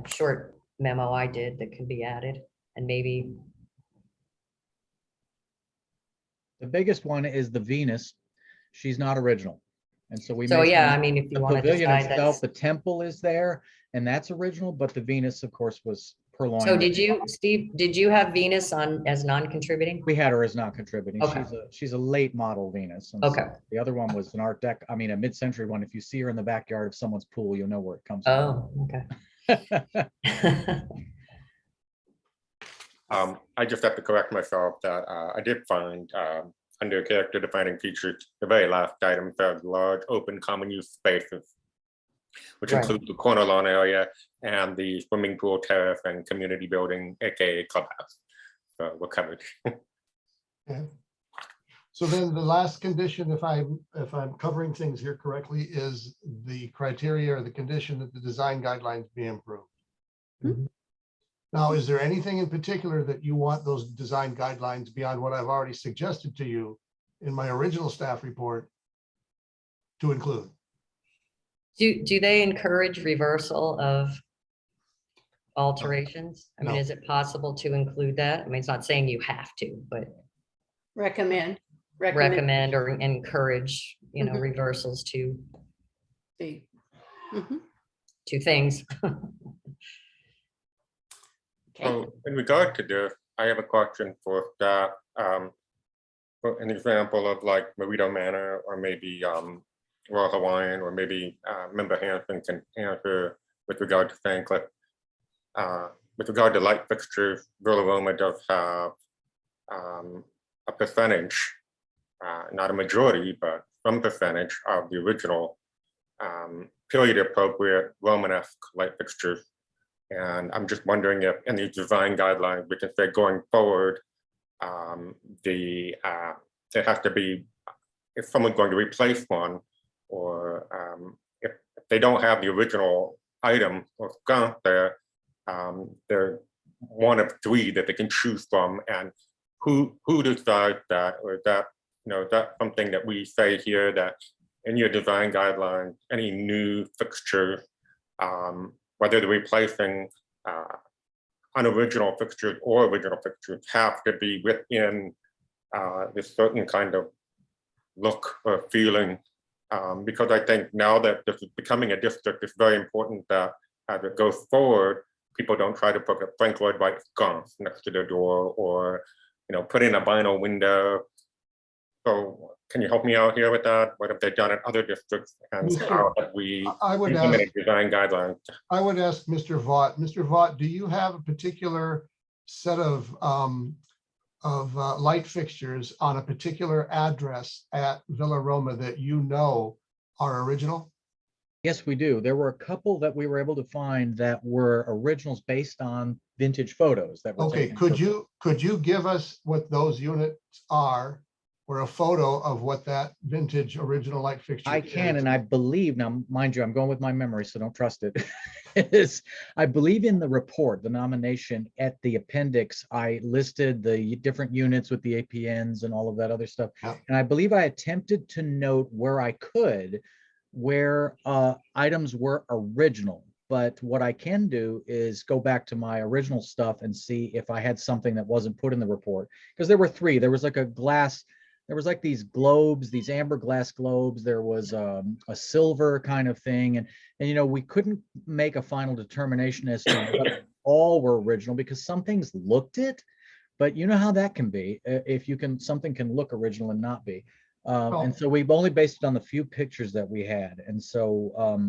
short memo I did that can be added, and maybe. The biggest one is the Venus. She's not original. And so we. So yeah, mentioned I mean, if you the want to pavilion decide itself, that's. the temple is there and that's original, but the Venus, of course, was purloined. So did you, Steve, did you have Venus on as non-contributing? We had her as not contributing. Okay. She's a late model Venus. And Okay. so the other one was an art deck. I mean, a mid-century one. If you see her in the backyard of someone's pool, you'll know where it comes from. Oh, okay. I just have to correct myself that I did find under character defining features, the very last item says large open common use spaces, which Right. include the corner lawn area and the swimming pool terrace and community building, aka clubhouse. So we're covered. Okay. So then the last condition, if I'm covering things here correctly, is the criteria or the condition that the design guidelines be improved. Now, is there anything in particular that you want those design guidelines beyond what I've already suggested to you in my original staff report to include? Do they encourage reversal of alterations? I mean, No. is it possible to include that? I mean, it's not saying you have to, but Recommend. recommend or encourage, you know, Mhm. reversals to Mhm. things. So in regard to this, I have a question for staff. For an example of like Marito Manor or maybe Royal Hawaiian, or maybe Member Hanson can answer with regard to Fancliff. With regard to light fixtures, Villa Roma does have a percentage, not a majority, but some percentage of the original period appropriate Romanesque light fixtures. And I'm just wondering if in these design guidelines, we can say going forward, there has to be, if someone's going to replace one, or if they don't have the original item or sconce there, they're one of 3 that they can choose from. And who decides that? Or is that, you know, that's something that we say here that in your design guidelines, any new fixture, whether they're replacing unoriginal fixtures or original fixtures, have to be within this certain kind of look or feeling. Because I think now that this is becoming a district, it's very important that as it goes forward, people don't try to put a Frank Lloyd Wright sconce next to their door, or, you know, put in a vinyl window. So can you help me out here with that? What have they done in other districts, and how have we implemented design guidelines? I would ask Mr. Vaught. Mr. Vaught, do you have a particular set of light fixtures on a particular address at Villa Roma that you know are original? Yes, we do. There were a couple that we were able to find that were originals based on vintage photos that were Okay, taken. could you give us what those units are, or a photo of what that vintage original light fixture I is? can, and I believe, now, mind you, I'm going with my memory, so don't trust it. Is, I believe in the report, the nomination at the appendix, I listed the different units with the APNs and all of that other stuff. Yeah. And I believe I attempted to note where I could, where items were original. But what I can do is go back to my original stuff and see if I had something that wasn't put in the report. Because there were three. There was like a glass, there was like these globes, these amber glass globes. There was a silver kind of thing. And you know, we couldn't make a final determination as to what all were original because some things looked it, but you know how that can be. If you can, something can look original and not be. And so we've only based it on the few pictures that we had. And so,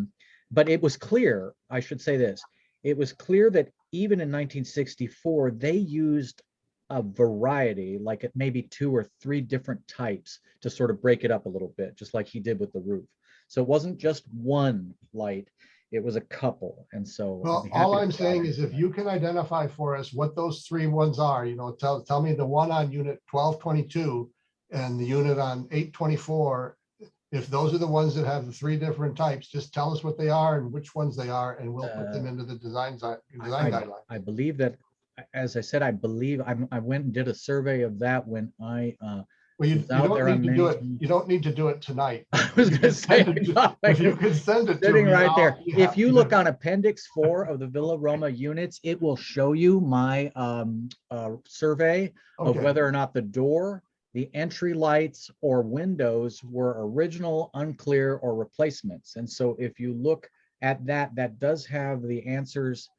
but it was clear, I should say this, it was clear that even in 1964, they used a variety, like it maybe 2 or 3 different types to sort of break it up a little bit, just like he did with the roof. So it wasn't just one light, it was a couple. And so Well, all I'm saying is if you can identify for us what those 3 ones are, you know, tell me the one on unit 1222 and the unit on 824. If those are the ones that have the 3 different types, just tell us what they are and which ones they are, and we'll put them into the design guideline. I believe that, as I said, I believe I went and did a survey of that when I Well, you was out don't there need on to Main do it. Street. You don't need to do it tonight. I was going to say, If you could send it to sitting me, right there. I'll be If you happy look to- on Appendix 4 of the Villa Roma units, it will show you my survey of Okay. whether or not the door, the entry lights, or windows were original, unclear, or replacements. And so if you look at that, that does have the answers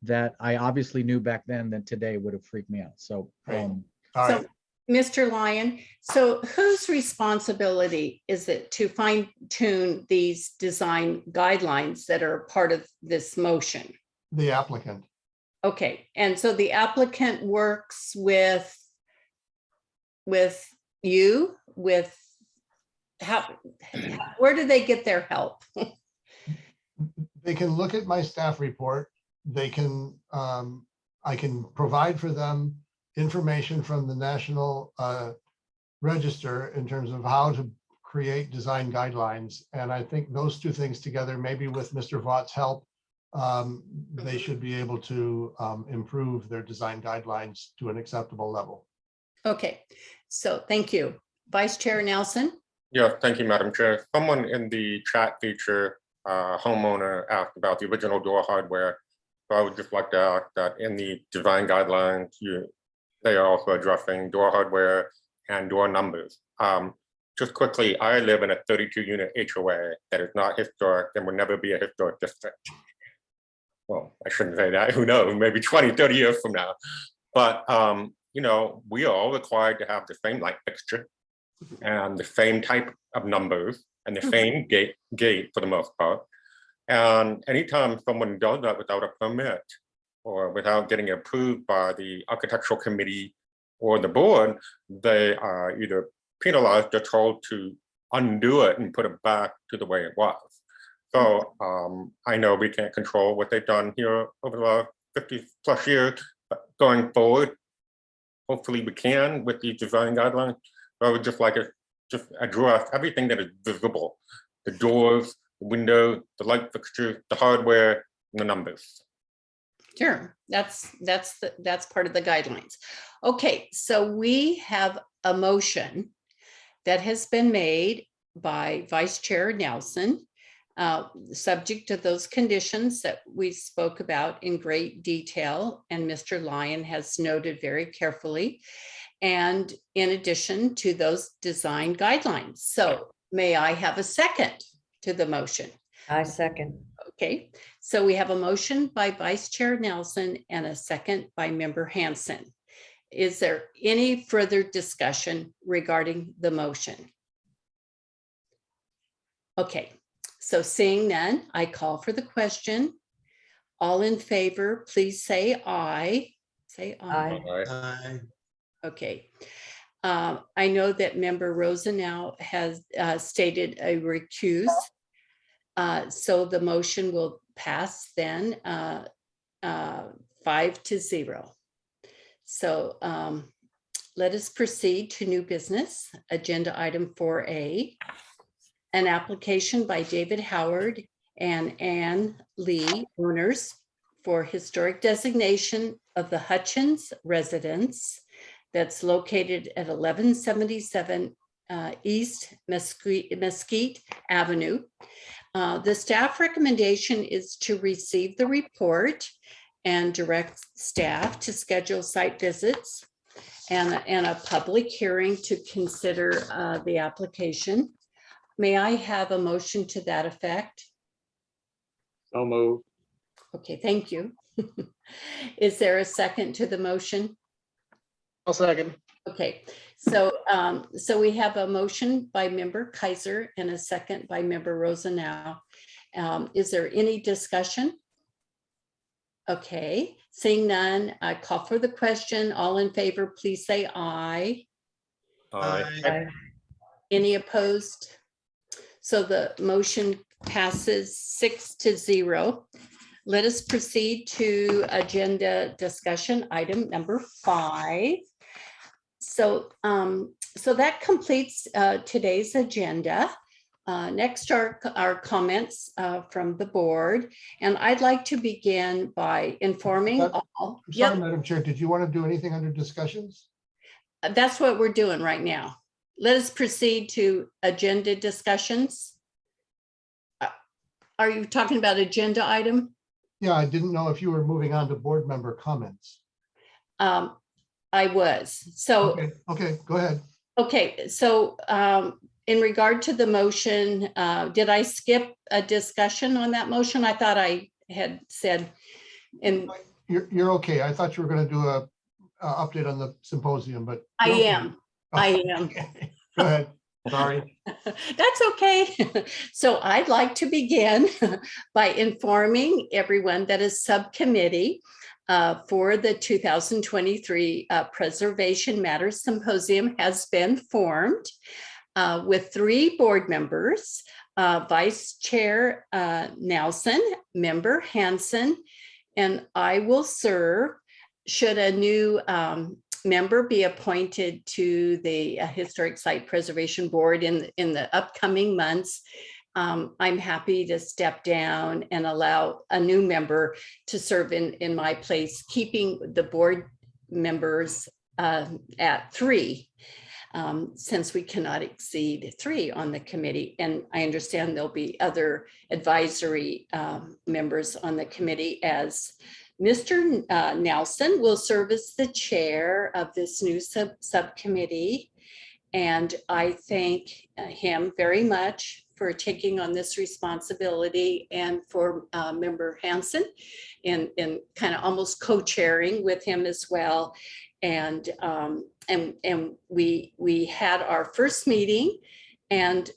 that I obviously knew back then that today would have freaked me out. So, Great. um, All So, right. Mr. Lyon, so whose responsibility is it to fine tune these design guidelines that are part of this motion? The applicant. Okay, and so the applicant works with you, with where do they get their help? They can look at my staff report. They can, I can provide for them information from the National Register in terms of how to create design guidelines. And I think those 2 things together, maybe with Mr. Vaught's help, they should be able to improve their design guidelines to an acceptable level. Okay, so thank you. Vice Chair Nelson? Yeah, thank you, Madam Chair. Someone in the chat feature, homeowner, asked about the original door hardware. So I would just like to ask that in the design guidelines, they are also addressing door hardware and door numbers. Just quickly, I live in a 32-unit HOA that is not historic and will never be a historic district. Well, I shouldn't say that, who knows, maybe 20, 30 years from now. But, you know, we are all required to have the same light fixture and the same type of numbers and the same gate for the most part. And anytime someone does that without a permit or without getting approved by the architectural committee or the board, they are either penalized or told to undo it and put it back to the way it was. So I know we can't control what they've done here over the last 50+ years, but going forward, hopefully we can with these design guidelines. So I would just like to just address everything that is visible, the doors, the windows, the light fixtures, the hardware, and the numbers. Sure, that's part of the guidelines. Okay, so we have a motion that has been made by Vice Chair Nelson, subject to those conditions that we spoke about in great detail, and Mr. Lyon has noted very carefully, and in addition to those design guidelines. So may I have a second to the motion? I second. Okay, so we have a motion by Vice Chair Nelson and a second by Member Hanson. Is there any further discussion regarding the motion? Okay, so seeing none, I call for the question. All in favor, please say aye. Say aye. Aye. Okay. I know that Member Rosenau has stated a recuse. So the motion will pass then 5-0. So Let us proceed to new business, agenda item 4A. An application by David Howard and Ann Lee, owners, for historic designation of the Hutchins residence that's located at 1177 East Mesquite Avenue. The staff recommendation is to receive the report and direct staff to schedule site visits and a public hearing to consider the application. May I have a motion to that effect? So moved. Okay, thank you. Is there a second to the motion? I'll second. Okay, so we have a motion by member Kaiser and a second by member Rosenau. Is there any discussion? Okay, seeing none, I call for the question. All in favor, please say aye. Aye. Any opposed? So the motion passes 6-0. Let us proceed to agenda discussion item number 5. So that completes today's agenda. Next are our comments from the board. And I'd like to begin by informing all. Sorry, Madam Chair, did you want to do anything under discussions? That's what we're doing right now. Let us proceed to agenda discussions. Are you talking about agenda item? Yeah, I didn't know if you were moving on to board member comments. I was. So Okay, go ahead. okay, so in regard to the motion, did I skip a discussion on that motion? I thought I had said. And You're okay. I thought you were going to do a update on the symposium, but I you're okay. am. I am. Go ahead. Sorry. That's okay. So I'd like to begin by informing everyone that a subcommittee for the 2023 Preservation Matters Symposium has been formed with 3 board members, Vice Chair Nelson, Member Hanson, and I will serve should a new member be appointed to the Historic Site Preservation Board in the upcoming months. I'm happy to step down and allow a new member to serve in my place, keeping the board members at 3, since we cannot exceed 3 on the committee. And I understand there'll be other advisory members on the committee, as Mr. Nelson will serve as the chair of this new subcommittee. And I thank him very much for taking on this responsibility, and for Member Hanson in kind of almost co-chairing with him as well. And we had our first meeting, and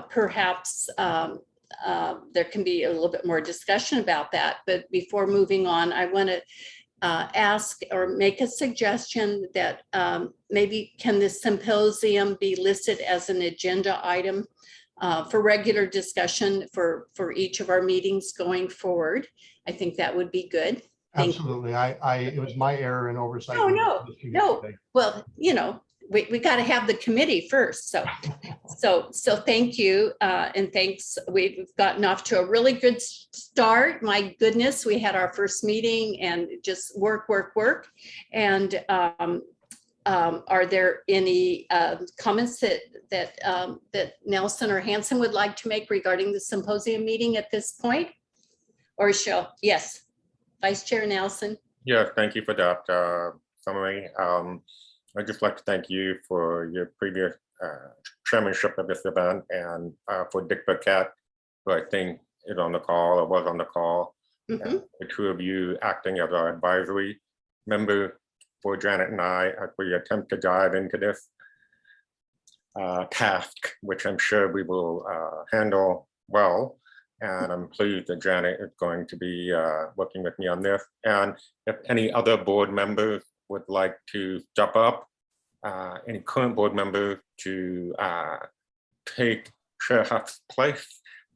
perhaps there can be a little bit more discussion about that. But before moving on, I want to ask or make a suggestion that maybe can this symposium be listed as an agenda item for regular discussion for each of our meetings going forward. I think that would be good. Absolutely. It was my error and oversight. No. Well, you know, we got to have the committee first. So thank you. And thanks. We've gotten off to a really good start. My goodness, we had our first meeting and just work. And are there any comments that Nelson or Hanson would like to make regarding the symposium meeting at this point? Or yes, Vice Chair Nelson. Yeah, thank you for that summary. I'd just like to thank you for your previous chairmanship of this event, and for Dick Burkett, who I think is on the call or was on the call. And the 2 of you acting as our advisory member for Janet and I as we attempt to dive into this task, which I'm sure we will handle well. And I'm pleased that Janet is going to be working with me on this. And if any other board members would like to step up, any current board members to take Chair Huff's place,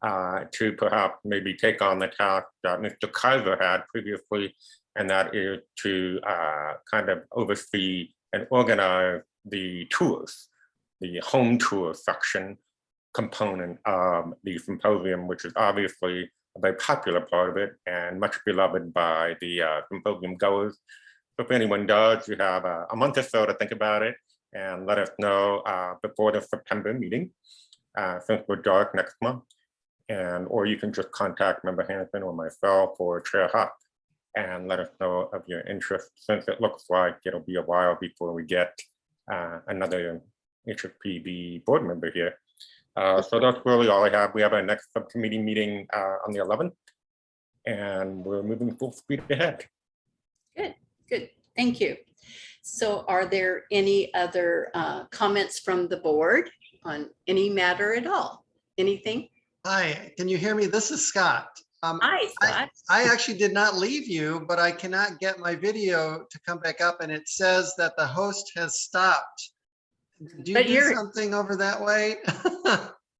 to perhaps maybe take on the task that Mr. Kaiser had previously, and that is to kind of oversee and organize the tours, the home tour section component of the symposium, which is obviously a very popular part of it and much beloved by the symposium goers. So if anyone does, you have a month or so to think about it and let us know before the September meeting, since we're dark next month. Or you can just contact Member Hanson or myself or Chair Huck and let us know of your interest, since it looks like it'll be a while before we get another HSPB board member here. So that's really all I have. We have our next subcommittee meeting on the 11th, and we're moving full speed ahead. Good, good. Thank you. So are there any other comments from the board on any matter at all? Anything? Hi, can you hear me? This is Scott. Hi, Scott. I actually did not leave you, but I cannot get my video to come back up, and it says that the host has stopped. Do you do something over that way?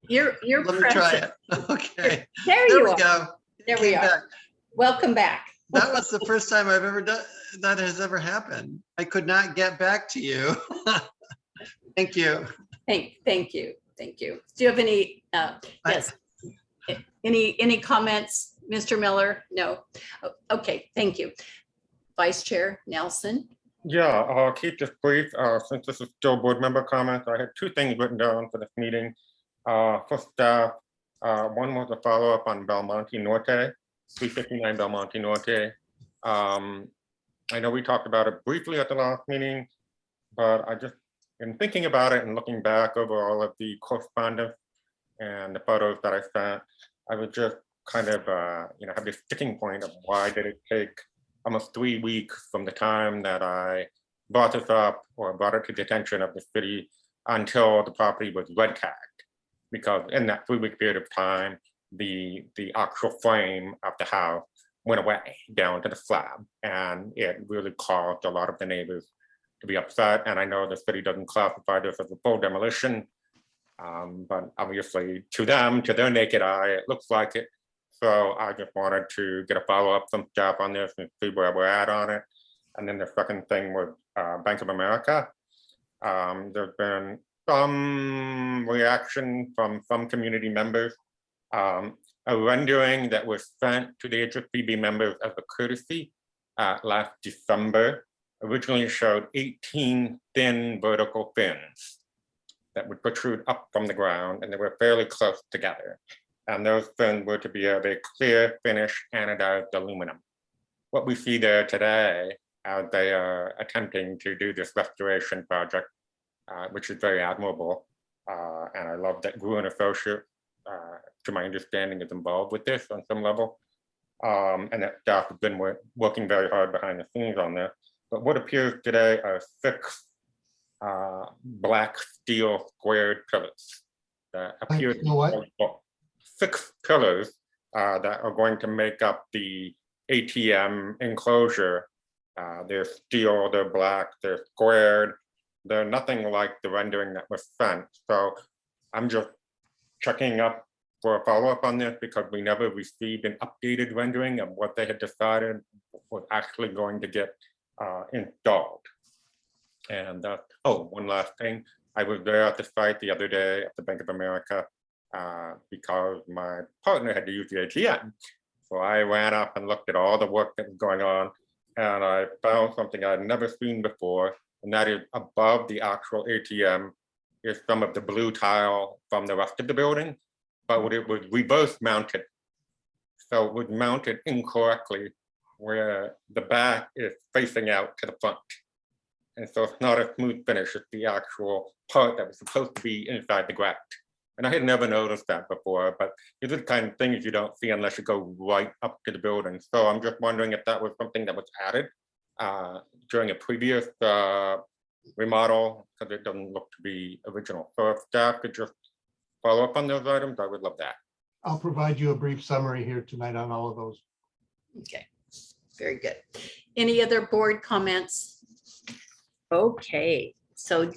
You're Let me try it. Okay. There we are. go. There we are. Back. Welcome back. That was the first time I've ever done that has ever happened. I could not get back to you. Thank you. Thank you. Thank you. Do you have any yes. Any comments, Mr. Miller? No. Okay, thank you. Vice Chair Nelson. Yeah, I'll keep this brief. Since this is still board member comments, I had two things written down for this meeting. For staff, one was a follow-up on Belmonte Norte, 359 Belmonte Norte. I know we talked about it briefly at the last meeting, but I just, in thinking about it and looking back over all of the correspondence and the photos that I sent, I would just kind of, have this sticking point of why did it take almost 3 weeks from the time that I brought this up or brought it to the attention of the city until the property was red tagged. Because in that 3-week period of time, the actual frame of the house went away down to the slab, and it really caused a lot of the neighbors to be upset. And I know the city doesn't classify this as a full demolition, but obviously to them, to their naked eye, it looks like it. So I just wanted to get a follow-up from staff on this and see where we're at on it. And then the second thing was Bank of America. There's been some reaction from some community members. A rendering that was sent to the HSPB members as a courtesy last December originally showed 18 thin vertical fins that would protrude up from the ground, and they were fairly close together. And those fins were to be of a clear finish anodized aluminum. What we see there today, as they are attempting to do this restoration project, which is very admirable. And I love that Grew and Associates, to my understanding, is involved with this on some level. And that staff have been working very hard behind the scenes on this. But what appears today are 6 black steel squared pillars that appear to be 6 pillars that are going to make up the ATM enclosure. They're steel, they're black, they're squared. They're nothing like the rendering that was sent. So I'm just checking up for a follow-up on this because we never received an updated rendering of what they had decided was actually going to get installed. And one last thing. I was there at the site the other day at the Bank of America because my partner had to use the ATM. So I ran up and looked at all the work that was going on, and I found something I'd never seen before, and that is above the actual ATM is some of the blue tile from the rest of the building, but it was reverse mounted. So it was mounted incorrectly where the back is facing out to the front. And so it's not a smooth finish, it's the actual part that was supposed to be inside the ground. And I had never noticed that before, but these are the kind of things you don't see unless you go right up to the building. So I'm just wondering if that was something that was added during a previous remodel, because it doesn't look to be original. So if staff could just follow up on those items, I would love that. I'll provide you a brief summary here tonight on all of those. Okay, very good. Any other board comments? Okay, so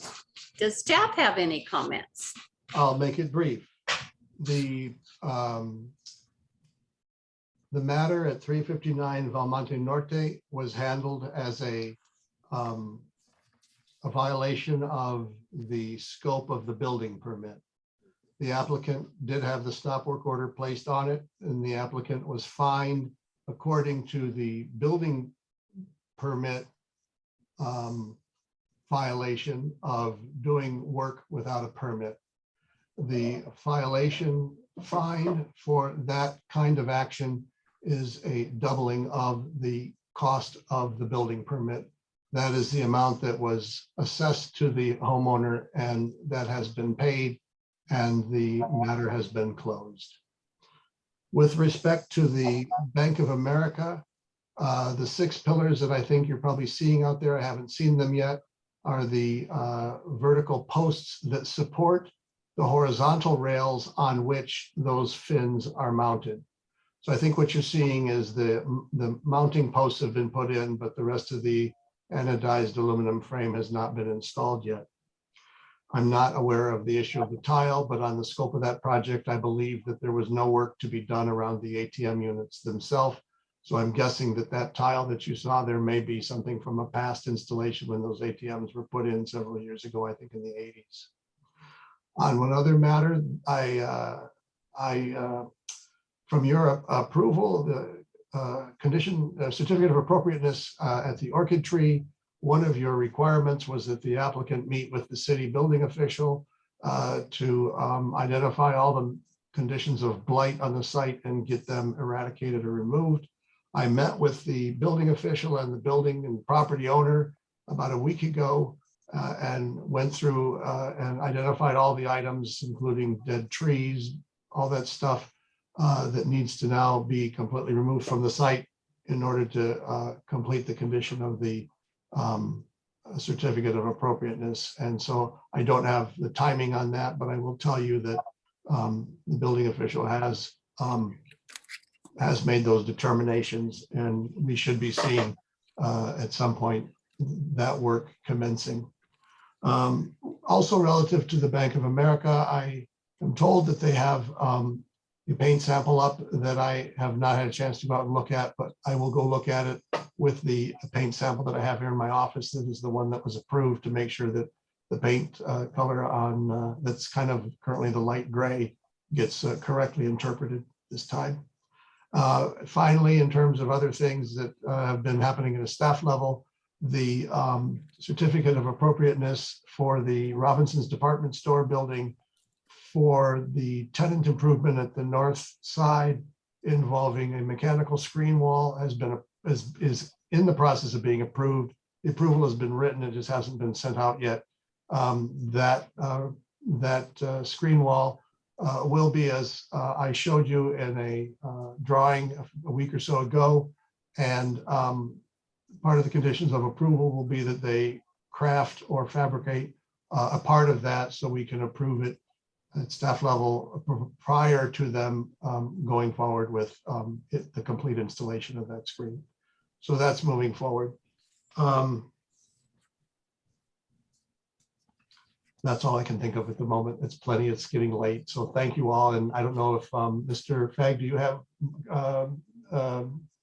does staff have any comments? I'll make it brief. The matter at 359 Valmonte Norte was handled as a a violation of the scope of the building permit. The applicant did have the stop work order placed on it, and the applicant was fined according to the building permit violation of doing work without a permit. The violation fine for that kind of action is a doubling of the cost of the building permit. That is the amount that was assessed to the homeowner, and that has been paid, and the matter has been closed. With respect to the Bank of America, the 6 pillars that I think you're probably seeing out there, I haven't seen them yet, are the vertical posts that support the horizontal rails on which those fins are mounted. So I think what you're seeing is the mounting posts have been put in, but the rest of the anodized aluminum frame has not been installed yet. I'm not aware of the issue of the tile, but on the scope of that project, I believe that there was no work to be done around the ATM units themselves. So I'm guessing that that tile that you saw there may be something from a past installation when those ATMs were put in several years ago, I think in the 80s. On one other matter, from your approval, the certificate of appropriateness at the orchid tree, one of your requirements was that the applicant meet with the city building official to identify all the conditions of blight on the site and get them eradicated or removed. I met with the building official and the building and property owner about a week ago and went through and identified all the items, including dead trees, all that stuff that needs to now be completely removed from the site in order to complete the condition of the certificate of appropriateness. And so I don't have the timing on that, but I will tell you that the building official has made those determinations, and we should be seeing at some point that work commencing. Also relative to the Bank of America, I am told that they have a paint sample up that I have not had a chance to go out and look at, but I will go look at it with the paint sample that I have here in my office. That is the one that was approved, to make sure that the paint color on that's kind of currently the light gray gets correctly interpreted this time. Finally, in terms of other things that have been happening at a staff level, the certificate of appropriateness for the Robinson's department store building for the tenant improvement at the north side involving a mechanical screen wall is in the process of being approved. The approval has been written, it just hasn't been sent out yet. That screen wall will be, as I showed you in a drawing a week or so ago, and part of the conditions of approval will be that they craft or fabricate a part of that so we can approve it at staff level prior to them going forward with the complete installation of that screen. So that's moving forward. That's all I can think of at the moment. It's plenty, it's getting late. So thank you all. And I don't know if Mr. Fagg, do you have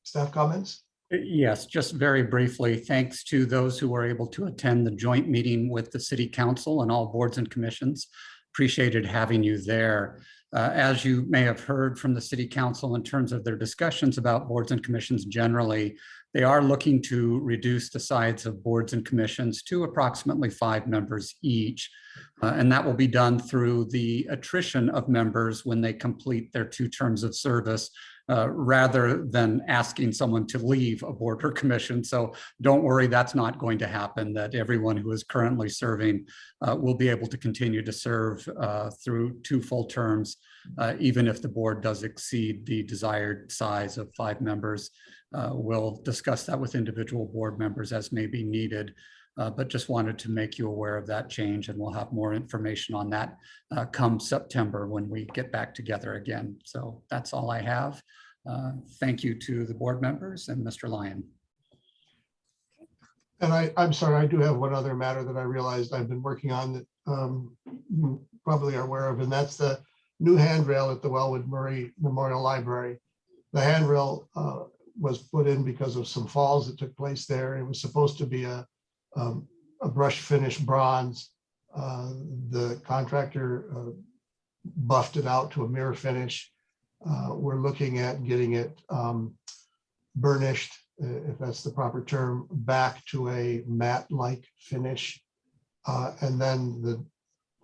staff comments? Yes, just very briefly, thanks to those who were able to attend the joint meeting with the City Council and all boards and commissions. Appreciated having you there. As you may have heard from the City Council in terms of their discussions about boards and commissions generally, they are looking to reduce the size of boards and commissions to approximately 5 members each. And that will be done through the attrition of members when they complete their 2 terms of service, rather than asking someone to leave a board or commission. So don't worry, that's not going to happen, that everyone who is currently serving will be able to continue to serve through 2 full terms, even if the board does exceed the desired size of 5 members. We'll discuss that with individual board members as may be needed, but just wanted to make you aware of that change, and we'll have more information on that come September when we get back together again. So that's all I have. Thank you to the board members and Mr. Lyon. And I'm sorry, I do have one other matter that I realized I've been working on that you probably are aware of, and that's the new handrail at the Wellwood Murray Memorial Library. The handrail was put in because of some falls that took place there. It was supposed to be a a brush finish bronze. The contractor buffed it out to a mirror finish. We're looking at getting it burnished, if that's the proper term, back to a matte-like finish. And then the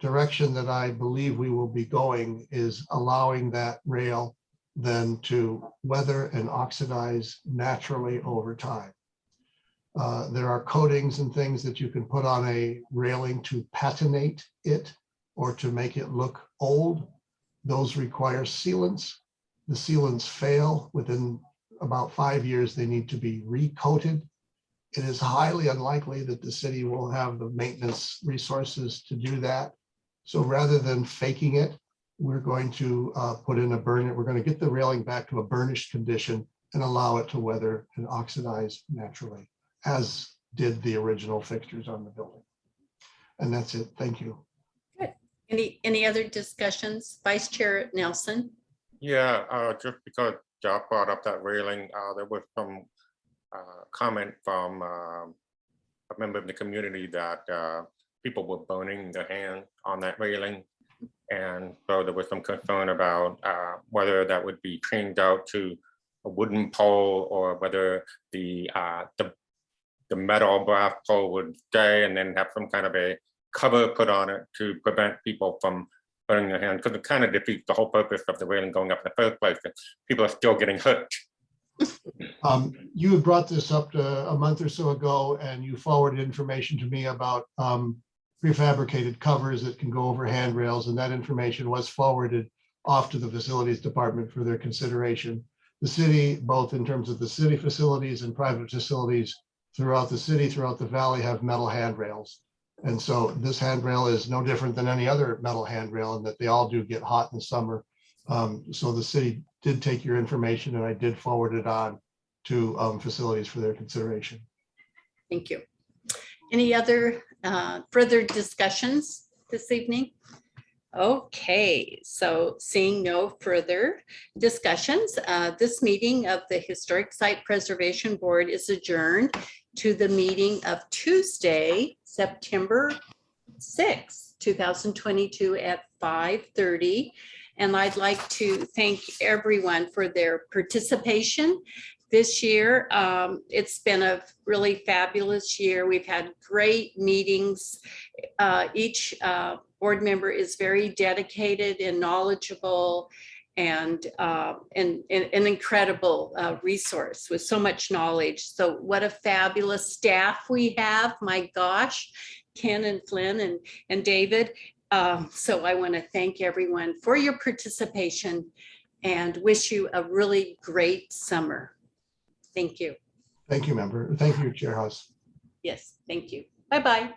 direction that I believe we will be going is allowing that rail then to weather and oxidize naturally over time. There are coatings and things that you can put on a railing to patinate it or to make it look old. Those require sealants. The sealants fail within about 5 years. They need to be recoated. It is highly unlikely that the city will have the maintenance resources to do that. So rather than faking it, we're going to put in a burn. We're going to get the railing back to a burnished condition and allow it to weather and oxidize naturally, as did the original fixtures on the building. And that's it. Thank you. Good. Any other discussions? Vice Chair Nelson? Yeah, just because Job brought up that railing, there was some comment from a member of the community that people were burning their hand on that railing. And so there was some concern about whether that would be changed out to a wooden pole or whether the metal brass pole would stay and then have some kind of a cover put on it to prevent people from burning their hand, because it kind of defeats the whole purpose of the railing going up in the first place. People are still getting hurt. You had brought this up a month or so ago, and you forwarded information to me about prefabricated covers that can go over handrails, and that information was forwarded off to the facilities department for their consideration. The city, both in terms of the city facilities and private facilities throughout the city, throughout the valley, have metal handrails. And so this handrail is no different than any other metal handrail in that they all do get hot in the summer. So the city did take your information, and I did forward it on to facilities for their consideration. Thank you. Any other further discussions this evening? Okay, so seeing no further discussions, this meeting of the Historic Site Preservation Board is adjourned to the meeting of Tuesday, September 6th, 2022 at 5:30. And I'd like to thank everyone for their participation this year. It's been a really fabulous year. We've had great meetings. Each board member is very dedicated and knowledgeable and an incredible resource with so much knowledge. So what a fabulous staff we have. My gosh, Ken and Flynn and David. So I want to thank everyone for your participation and wish you a really great summer. Thank you. Thank you, member. Thank you, Chair House. Yes, thank you. Bye-bye.